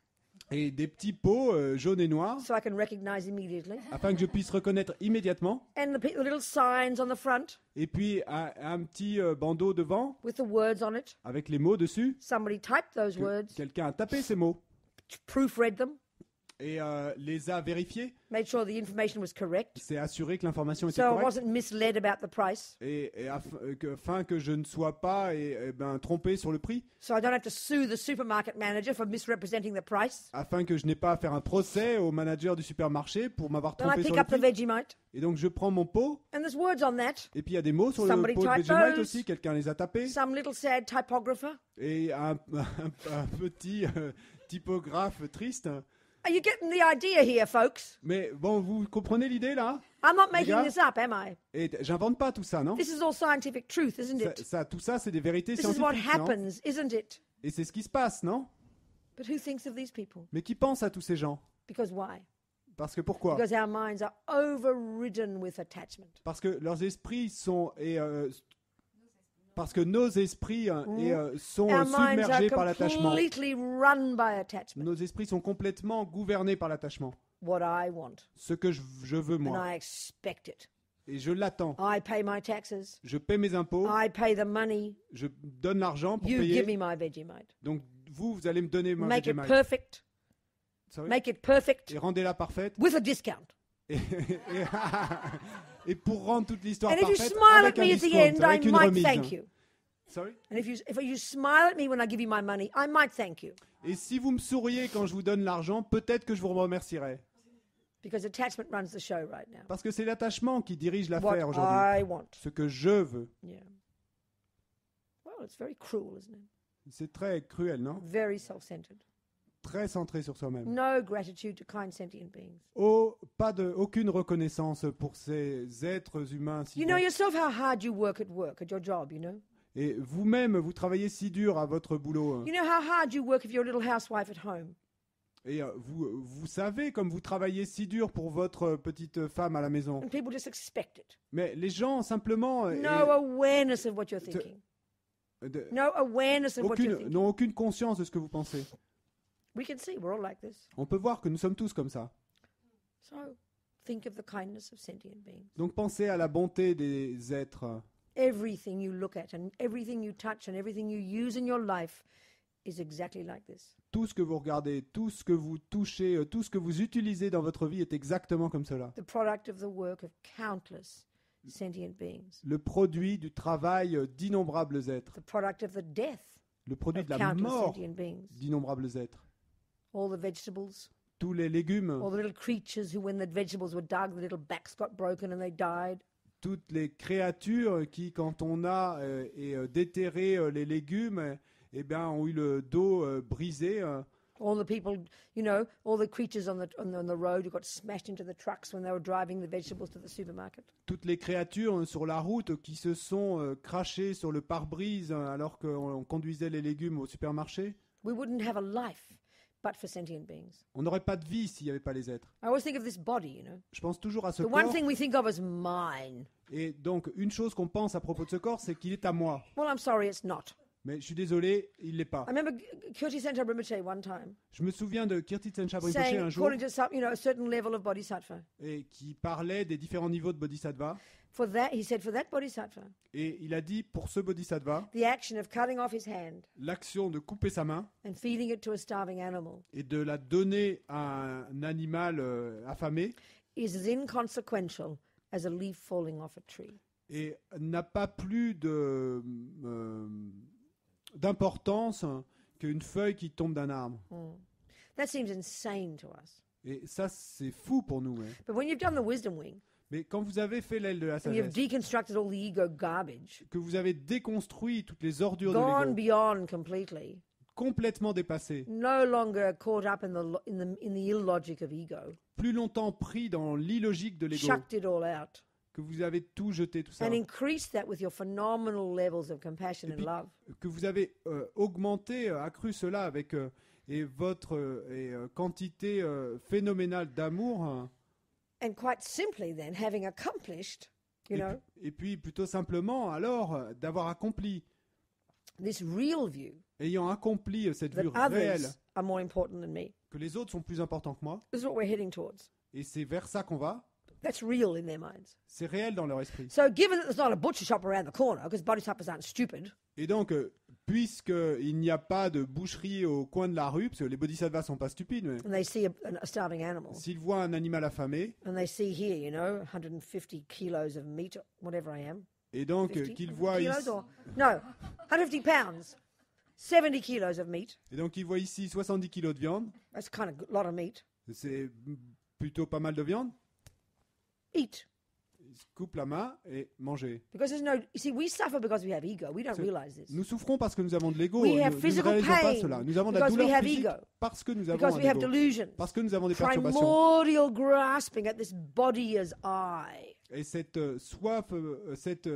Et des petits pots jaunes et noirs so I can recognize immediately. afin que je puisse reconnaître immédiatement. And the little signs on the front Et puis un petit bandeau devant with the words on it. avec les mots dessus. Somebody typed those words, Quelqu'un a tapé ces mots proofread them, et les a vérifiés. made sure the information was correct, C'est assuré que l'information était so I correcte. wasn't misled about the price. Et afin que je ne sois pas trompé sur le prix, So I don't have to sue the supermarket manager for misrepresenting the price. afin que je n'ai pas à faire un procès au manager du supermarché pour m'avoir Then I trompé pick sur le up the prix. Vegemite, Et donc je prends mon pot, and there's words on that. et puis il y a des mots sur le Somebody pot de typed Vegemite those. aussi, quelqu'un les a tapés, Some little sad typographer. et un petit typographe triste. Are you getting the idea here, folks? Mais bon, vous comprenez l'idée là? I'm not Les making gars? this up, am I? Et j'invente pas tout ça, non? This is all scientific truth, isn't it? Tout ça, c'est des vérités This is what scientifiques, non? happens, isn't it? Et c'est ce qui se passe, non? But who thinks of these people? Mais qui pense à tous ces gens? Because why? Parce que pourquoi? Because our minds are overridden with attachment. Parce que leurs esprits sont parce que nos esprits sont Our minds are submergés par l'attachement. completely run by attachment. Nos esprits sont complètement gouvernés par l'attachement. What I want, Ce que je veux and moi, I expect it. et je l'attends. I pay my taxes. Je paie mes impôts, I pay the money. je donne l'argent pour You give payer. me my Vegemite. Donc vous allez me donner ma Make it Vegemite. perfect. Sorry? Make it perfect Et rendez-la parfaite. with a discount. Et, et pour rendre toute l'histoire And if you parfaite, smile avec at un me at the discount, end, I avec une might remise. thank you. Sorry? And if you smile at me when I give you my money, I might thank you. Et si vous me souriez quand je vous donne l'argent, peut-être que je vous remercierai. Because attachment runs the show right now. Parce que c'est l'attachement qui dirige What l'affaire aujourd'hui. I want. Ce que je veux. Yeah. Well, it's very cruel, isn't it? C'est très cruel, non? Very self-centered. Très centré sur soi-même. No gratitude to kind sentient beings. Aucune reconnaissance pour ces êtres humains. Si You know bons. yourself how hard you work, at your job, you know? Et vous-même, vous travaillez si dur à votre boulot. You know how hard you work if you're a little housewife at home? Et vous savez comme vous travaillez si dur pour votre petite femme à la maison. And people just expect it. Mais les gens, simplement, No awareness of what you're thinking. No awareness of what you're thinking. n'ont aucune conscience de ce que vous pensez. We can see we're all like this. On peut voir que nous sommes tous comme ça. So think of the kindness of sentient beings. Donc pensez à la bonté des êtres. Everything you look at and everything you touch and everything you use in your life is exactly like this. Tout ce que vous regardez, tout ce que vous touchez, tout ce que vous utilisez dans votre vie est exactement comme cela. The product of the work of countless sentient beings. Le produit du travail d'innombrables êtres. The product of the death Le produit of de la countless mort sentient beings. d'innombrables êtres. All the vegetables, Tous les légumes, all the little creatures who, when the vegetables were dug, the little backs got broken and they died. toutes les créatures qui, quand on a déterré les légumes, eh bien, ont eu le dos brisé. All the people, you know, all the creatures on the road who got smashed into the trucks when they were driving the vegetables to the supermarket. Toutes les créatures sur la route qui se sont crachées sur le pare-brise alors qu'on conduisait les légumes au supermarché. We wouldn't have a life but for sentient beings. On n'aurait pas de vie s'il n'y avait pas les êtres. I always think of this body, you know. Je pense toujours à ce The one corps. thing we think of as mine. Et donc, une chose qu'on pense à propos de ce corps, c'est qu'il est à moi. Well, I'm sorry, it's not. Mais je suis désolé, il ne l'est pas. I remember Kirti Center Rinpoche one time Je me souviens de Kirti Tsenchab Rinpoche saying, un jour, according to some, a certain level of bodhisattva. et qui parlait des différents niveaux de bodhisattva. For that, he said, for that bodhisattva, Et il a dit, pour ce bodhisattva, the action of cutting off his hand l'action de couper sa main and feeding it to a starving animal et de la donner à un animal affamé is as inconsequential as a leaf falling off a tree. et n'a pas plus d'importance qu'une feuille qui tombe d'un arbre. That seems insane to us. Et ça, c'est fou pour nous. Hein. But when you've done the wisdom wing Mais quand vous avez fait l'aile de la and you've sagesse, deconstructed all the ego garbage, que vous avez déconstruit toutes les ordures de gone l'ego, beyond completely, complètement dépassé, no longer caught up in the illogic of ego, plus longtemps pris dans l'illogique de l'ego, chucked it all out, que vous avez tout jeté, tout ça, and increased that with your phenomenal levels of compassion and love. que vous avez augmenté, accru cela avec votre quantité phénoménale d'amour, hein. And quite simply then, having accomplished, et puis plutôt simplement alors d'avoir accompli, this real view ayant accompli cette vue that réelle, others are more important than me. que les autres sont plus importants que moi, This is what we're heading towards. et c'est vers ça qu'on va, That's real in their minds. c'est réel dans leur esprit. So given that there's not a butcher shop around the corner, because bodhisattvas aren't stupid, Et donc, puisqu'il n'y a pas de boucherie au coin de la rue, parce que les bodhisattvas sont pas stupides, mais and they see a starving animal, s'ils voient un animal affamé, and they see here, 150 kilos of meat, whatever I am. et donc 50 qu'ils voient kilos ici, or, no, 150 pounds, 70 kilos of meat. et donc ils voient ici 70 kilos de viande, That's kind of a lot of meat. c'est plutôt pas mal de viande, Eat. ils se coupent la main et manger. Because there's no, you see, we suffer because we have ego. We don't C'est- realize this. Nous souffrons parce que nous avons de l'ego, We nous have ne physical réalisons pas pain cela. Nous avons de la because we douleur have physique ego. parce que nous avons Because un we have ego, delusions. parce que nous avons des perturbations. Primordial grasping at this body as I. Et cette soif, cette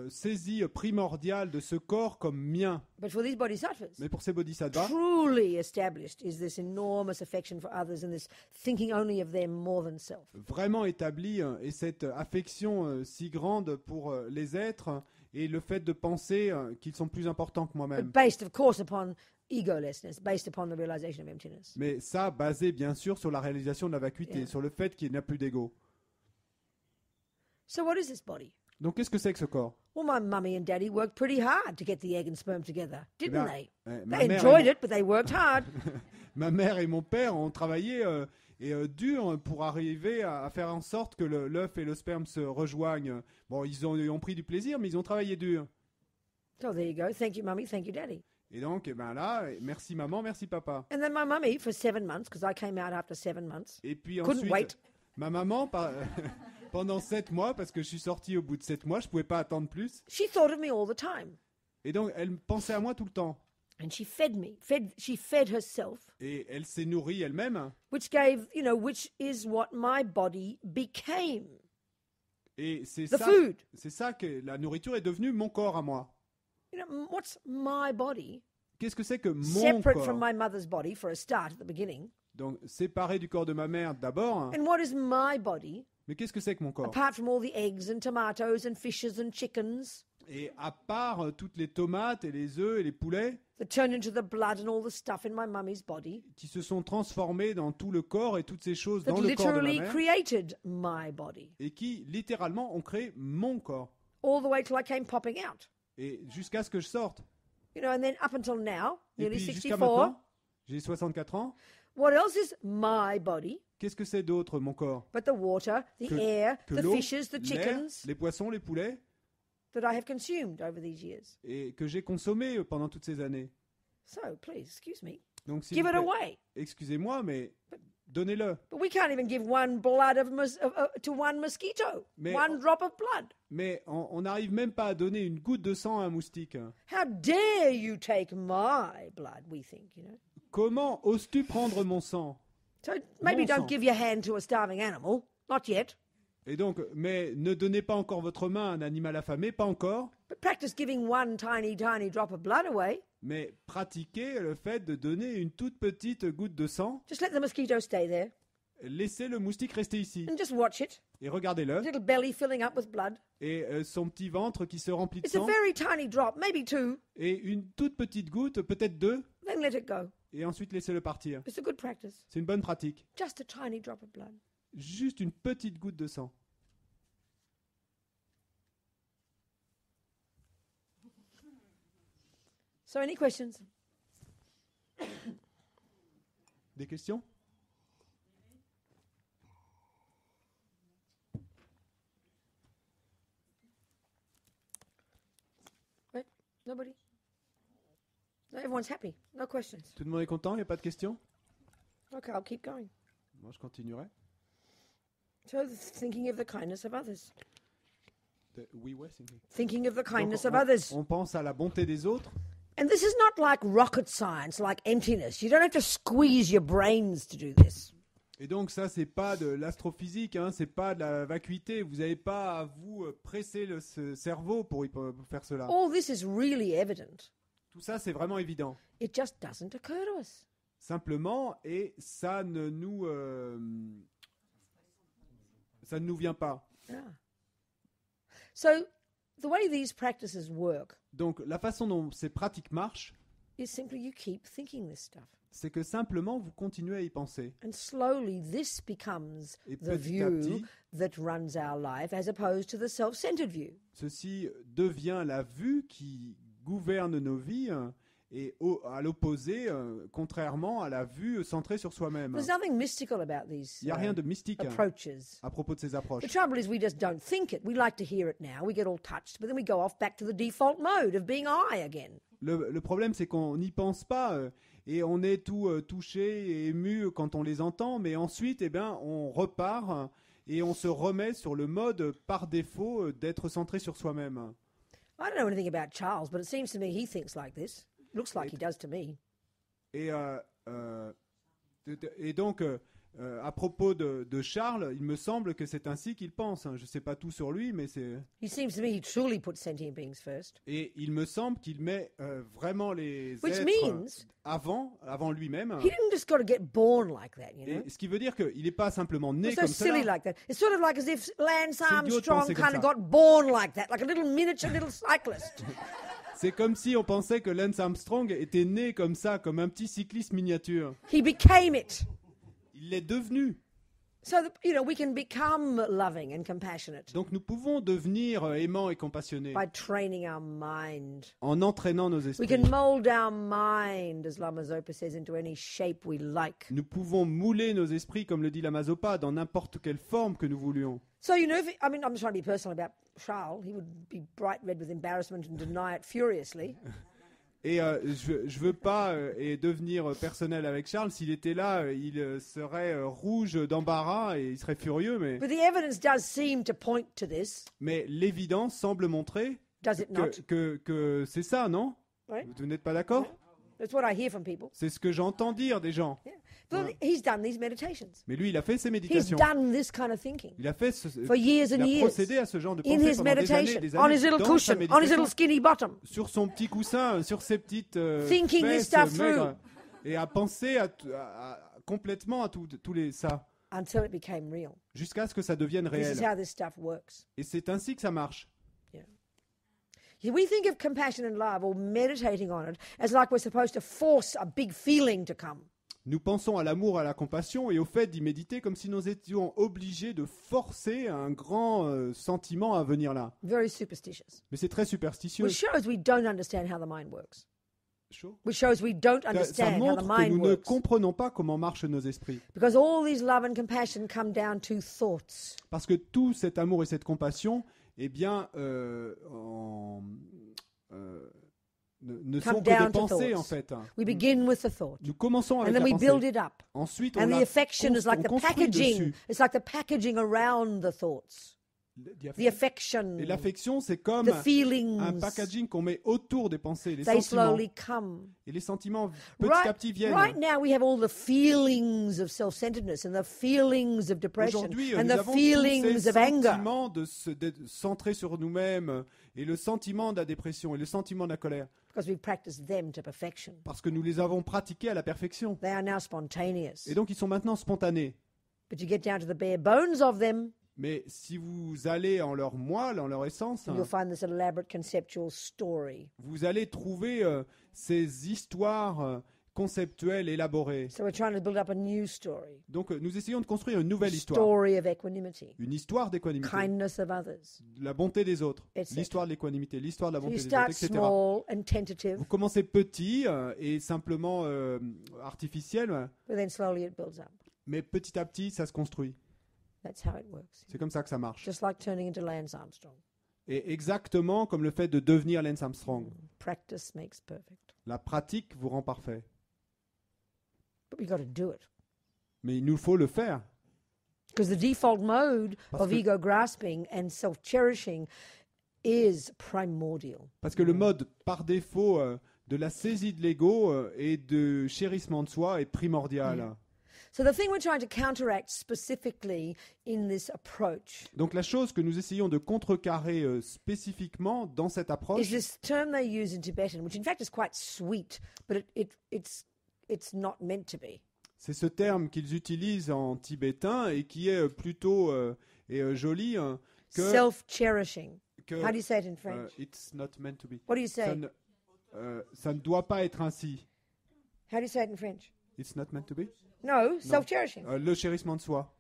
saisie primordiale de ce corps comme mien. But for these bodhisattvas, Mais pour ces bodhisattvas, truly established is this enormous affection for others and this thinking only of them more than self. vraiment établie et cette affection si grande pour les êtres et le fait de penser qu'ils sont plus importants que moi-même. But based, of course, upon egolessness, based upon the realization of emptiness. Mais ça, basé bien sûr sur la réalisation de la vacuité, Yeah. sur le fait qu'il n'y a plus d'ego. So what is this body? Donc qu'est-ce que c'est que ce corps? Well, my mummy and daddy worked pretty hard to get the egg and sperm together, didn't ben, they? ma They mère enjoyed et it, but they worked hard. Ma mère et mon père ont travaillé dur pour arriver à faire en sorte que l'œuf et le sperme se rejoignent. Bon, ils ont pris du plaisir, mais ils ont travaillé dur. So there you go. Thank you, mummy. Thank you, daddy. Et donc, là, merci maman, merci papa. And then my mummy, for 7 months, because I came out after 7 months, Et puis couldn't ensuite, wait. Ma maman, pendant 7 mois, parce que je suis sorti au bout de 7 mois, je pouvais pas attendre plus. She thought of me all the time. Et donc, elle pensait à moi tout le temps. And she fed me. She fed herself, Et elle s'est nourrie elle-même. which is what my body became. Et c'est The ça, food. c'est ça que la nourriture est devenue mon corps à moi. What's my body? Qu'est-ce que c'est que mon Separate corps? from my mother's body for a start at the beginning. Donc, séparé du corps de ma mère d'abord. And what is my body? Mais qu'est-ce que c'est que mon corps? Apart from all the eggs and tomatoes and fishes and chickens Et à part toutes les tomates et les œufs et les poulets that turn into the blood and all the stuff in my mummy's body qui se sont transformés dans tout le corps et toutes ces choses that dans le corps de ma literally mère created my body, et qui littéralement ont créé mon corps. all the way till I came popping out. Et jusqu'à ce que je sorte. And then up until now, Et nearly puis jusqu'à 64, maintenant, j'ai 64 ans. what else is my body Qu'est-ce que c'est d'autre, mon corps? but the water, the air, Que the l'eau, fishes, the l'air, chickens les poissons, les poulets, that I have consumed over these years? et que j'ai consommé pendant toutes ces années. So, please, excuse me, Donc, s'il give vous it plaît, away. excusez-moi, mais donnez-le. But we can't even give one blood to one mosquito, Mais- one drop of blood. Mais on n'arrive même pas à donner une goutte de sang à un moustique. How dare you take my blood, we think, Comment oses-tu prendre mon sang? So maybe Mon don't sang. give your hand to a starving animal, not yet, Et donc, mais ne donnez pas encore votre main à un animal affamé, pas encore. but practice giving one tiny, tiny drop of blood away. Mais pratiquez le fait de donner une toute petite goutte de sang. Just let the mosquito stay there Laissez le moustique rester ici. and just watch it. Et regardez-le. Little belly filling up with blood. Et son petit ventre qui se remplit de It's a sang. very tiny drop, maybe 2, Et une toute petite goutte, peut-être 2. then let it go. Et ensuite laissez-le partir. It's a good practice. C'est une bonne pratique. Just a tiny drop of blood. Juste une petite goutte de sang. So any questions? Des questions? Right? Nobody? No, everyone's happy. No questions. Tout le monde est content? Il n'y a pas de questions? Okay, I'll keep going. Moi, je continuerai. So thinking of the kindness of others. Oui, ouais, c'est vrai. Thinking of the Donc, kindness of others. on pense à la bonté des autres. And this is not like rocket science, like emptiness. You don't have to squeeze your brains to do this. Et donc ça, c'est pas de l'astrophysique, hein, c'est pas de la vacuité. Vous n'avez pas à vous presser le cerveau pour faire cela. All this is really evident. Tout ça, c'est vraiment évident. It just doesn't occur to us. Simplement, et ça ne nous vient pas. Yeah. So the way these practices work Donc la façon dont ces pratiques marchent, is simply you keep thinking this stuff. c'est que simplement vous continuez à y penser. And slowly this becomes Et the petit à view petit, that runs our life as opposed to the self-centered view. ceci devient la vue qui gouverne nos vies et à l'opposé, contrairement à la vue centrée sur soi-même. There's nothing mystical about these Il n'y a rien de mystique approaches. à propos de ces approches. The trouble is we just don't think it. We like to hear it now. We get all touched, but then we go off back to the default mode of being I again. Le problème, c'est qu'on n'y pense pas et on est tout touché et ému quand on les entend, mais ensuite, eh bien, on repart et on se remet sur le mode par défaut d'être centré sur soi-même. I don't know anything about Charles, but it seems to me he thinks like this. Looks like he does to me. Et donc, à propos de Charles, il me semble que c'est ainsi qu'il pense. Je ne sais pas tout sur lui, mais c'est... He seems to me he truly puts sentient beings first. Et il me semble qu'il met vraiment les Which êtres means- avant lui-même. He didn't just got to get born like that, you know. Et ce qui veut dire qu'il n'est pas simplement né It's so comme silly cela. like that. It's sort of like as if Lance idiot de Armstrong penser comme kind of ça. got born like that, like a little miniature little cyclist. C'est comme si on pensait que Lance Armstrong était né comme ça, comme un petit cycliste miniature. He became it. Il l'est devenu. So that, we can become loving and compassionate Donc nous pouvons devenir aimants et compassionnés by training our mind. en entraînant nos We esprits. can mold our mind, as Lama Zopa says, into any shape we like. Nous pouvons mouler nos esprits, comme le dit Lama Zopa, dans n'importe quelle forme que nous voulions. So, I'm just trying to be personal about Charles. He would be bright red with embarrassment and deny it furiously. Et je veux pas et devenir personnel avec Charles. S'il était là, il serait rouge d'embarras et il serait furieux. But the evidence does seem to point to this, Mais l'évidence semble montrer does it not? que c'est ça, non? Right? Vous n'êtes pas d'accord? That's what I hear from people. C'est ce que j'entends dire des gens. Yeah. Well, he's done these meditations. Mais lui, il a fait ses He's méditations. done this kind of thinking Il a fait for years il and a years. procédé à ce genre de In pensée his pendant des années, meditation, des on années his little dans sa cushion, on his méditation, little skinny bottom. sur son petit coussin, sur ses petites Thinking this fesses stuff maigres, et à penser complètement à tous les ça, Until it became real. jusqu'à ce que ça devienne This is réel. how this stuff works. Et c'est ainsi que ça marche. We think of compassion and love or meditating on it as like we're supposed to force a big feeling to come. Nous pensons à l'amour, à la compassion et au fait d'y méditer comme si nous étions obligés de forcer un grand sentiment à venir là. Very superstitious. Mais c'est très superstitieux. Which shows we don't understand how the mind works. Chaud. Which shows we don't Ça understand how the montre que mind nous ne works. comprenons pas comment marchent nos esprits. Because all these love and compassion come down to thoughts. Parce que tout cet amour et cette compassion, eh bien, ne sont que down des to pensées, thoughts. en fait. We begin with the thought. Nous commençons And avec then la we build pensée. it up. Ensuite, And on the la affection is like on the construit packaging. dessus. It's like the packaging around the thoughts. The affection. Et l'affection, c'est comme The feelings. un packaging qu'on met autour des pensées, les They sentiments. slowly come. Et les sentiments, petit à petit, viennent. Right now, we have all the feelings of self-centeredness and the feelings of depression Aujourd'hui, and nous the avons tous feelings ces of anger. sentiments d'être centrés sur nous-mêmes, et le sentiment de la dépression, et le sentiment de la colère, Because we've practiced them to perfection. parce que nous les avons pratiqués à la perfection. They are now spontaneous. Et donc, ils sont maintenant spontanés. But you get down to the bare bones of them, Mais si vous allez en leur moelle, en leur essence, and you'll find this elaborate conceptual story. vous allez trouver ces histoires conceptuelles élaborées. So we're trying to build up a new story. Donc, nous essayons de construire une nouvelle histoire. Story of equanimity, Une histoire d'équanimité, kindness of others. la bonté des autres, Etc. l'histoire de l'équanimité, l'histoire de la So you bonté des start autres, etc. small and tentative, Vous commencez petit et simplement artificiel, but then slowly it builds up. mais petit à petit, ça se construit. That's how it works. C'est comme ça que ça marche. Just like turning into Lance Armstrong. Et exactement comme le fait de devenir Lance Armstrong. Practice makes perfect. La pratique vous rend parfait. But we've got to do it. Mais il nous faut le faire. Because the default mode Parce of que- ego grasping and self-cherishing is primordial. Parce que le mode par défaut de la saisie de l'ego et de chérissement de soi est primordial. So the thing we're trying to counteract specifically in this approach Donc la chose que nous essayons de contrecarrer spécifiquement dans cette is approche, this term they use in Tibetan, which in fact is quite sweet, but it's not meant to be. c'est ce terme qu'ils utilisent en tibétain et qui est plutôt joli, hein, que, Self-cherishing. que, How do you say it in French? it's not meant to be. What do you say? Ça ne doit pas être ainsi. How do you say it in French? It's not meant to be. No, self-cherishing. Le chérissement de soi,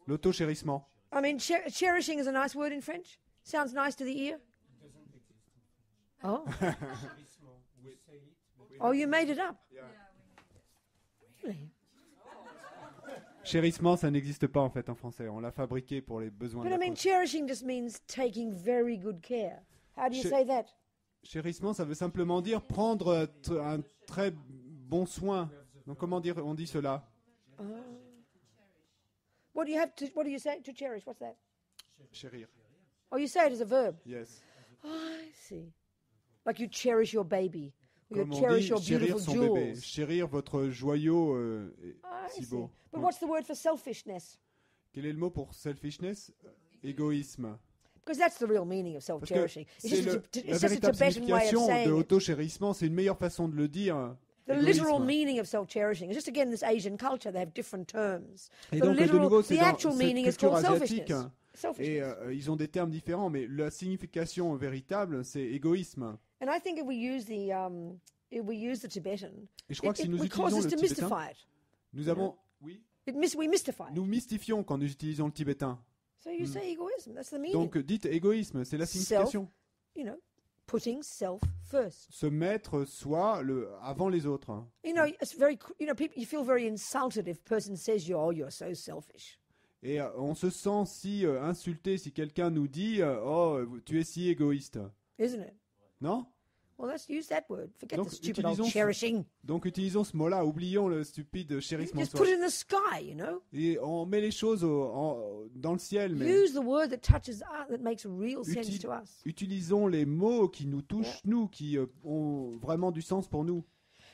l'auto-chérissement. I mean, cherishing is a nice word in French. Sounds nice to the ear. Oh. Oh, you made it up. Really? Chérissement, ça n'existe pas en fait en français. On l'a fabriqué pour les besoins But de I la mean, cause. cherishing just means taking very good care. How do you Che- say that? Chérissement, ça veut simplement dire prendre un très bon soin. Donc comment dire, on dit cela? What do you say to cherish? What's that? Chérir. Oh, you say it as a verb. Yes. Oh, I see. Like you cherish your baby. Or you Comme on cherish dit, your chérir beautiful son bébé. jewels. Chérir votre joyau I si see. beau. But Ouais. what's the word for selfishness? Quel est le mot pour selfishness? Égoïsme. Because that's the real meaning of Parce que self-cherishing. c'est It's la just a véritable Tibetan way of signification de saying it. auto-chérissement. C'est une meilleure façon de le dire. The literal égoïsme. meaning of self-cherishing is just again this Asian culture. They have different terms. Et The donc, de literal, nouveau, the c'est dans actual cette meaning is culture called asiatique. selfishness. Et Selfishness. ils ont des termes différents, mais la signification véritable, c'est égoïsme. And I think if we use the Tibetan, Et je crois que si nous we cause utilisons us le to tibétain, mystify it. nous avons... Oui. We mystify it. Nous mystifions quand nous utilisons le tibétain. So you say egoism. That's the meaning. Donc, dites égoïsme, c'est la signification. You know, putting self first. Se mettre soi avant les autres. You know, it's very. You know, people. You feel very insulted if a person says you're so selfish. Et on se sent si insulté si quelqu'un nous dit « Oh, tu es si égoïste Isn't it? ». Non? Well, let's use that word. Forget Donc, the stupid old utilisons- cherishing. Donc utilisons ce mot-là, oublions le stupide chérissement. Just put it in the sky, you know. Et on met les choses dans le ciel, mais Use the word that touches us, that makes real sense Uti- to us. utilisons les mots qui nous touchent, nous, qui ont vraiment du sens pour nous.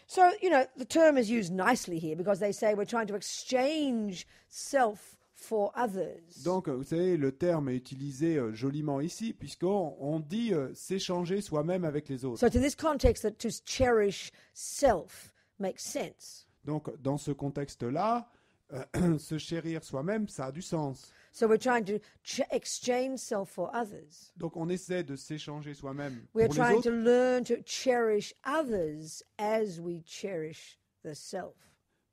So, you know, the term is used nicely here because they say we're trying to exchange self for others. Donc, vous savez, le terme est utilisé joliment ici, puisqu'on dit s'échanger soi-même avec les autres. So, to this context, that to cherish self makes sense. Donc, dans ce contexte-là, se chérir soi-même, ça a du sens. So, we're trying to exchange self for others. Donc, on essaie de s'échanger soi-même We're pour les trying to autres. learn to cherish others as we cherish the self.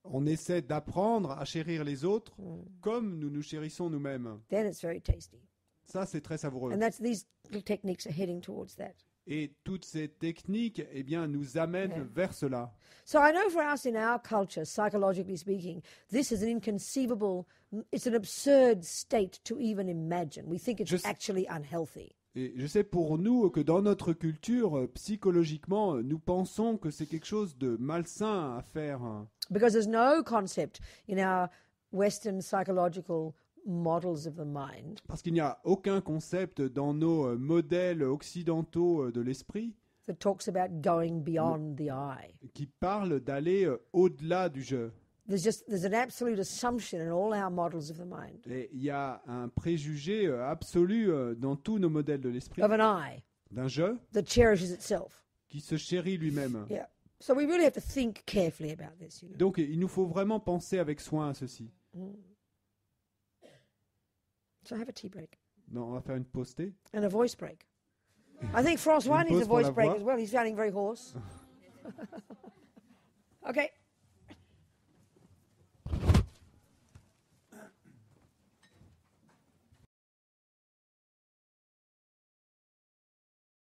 On essaie d'apprendre à chérir les autres comme nous nous chérissons nous-mêmes. Then it's very tasty. Ça, c'est très savoureux. And these little techniques are heading towards that. Et toutes ces techniques, eh bien, nous amènent vers cela. So I know for us in our culture, psychologically speaking, this is an inconceivable, it's an absurd state to even imagine. We think it's actually unhealthy. Et je sais pour nous que dans notre culture, psychologiquement, nous pensons que c'est quelque chose de malsain à faire. Because there's no concept in our Western psychological models of the mind Parce qu'il n'y a aucun concept dans nos modèles occidentaux de l'esprit that talks about going beyond the eye. qui parle d'aller au-delà du jeu. There's an absolute assumption in all our models of the mind Et il y a un préjugé absolu dans tous nos modèles de l'esprit of an eye d'un jeu that cherishes itself. qui se chérit lui-même. Yeah. So we really have to think carefully about this, you know. Donc il nous faut vraiment penser avec soin à ceci. So have a tea break Non, on va faire une pause thé. and a voice break. I think François Une needs a pause pour voice la break voix. as well. He's sounding very hoarse. Okay.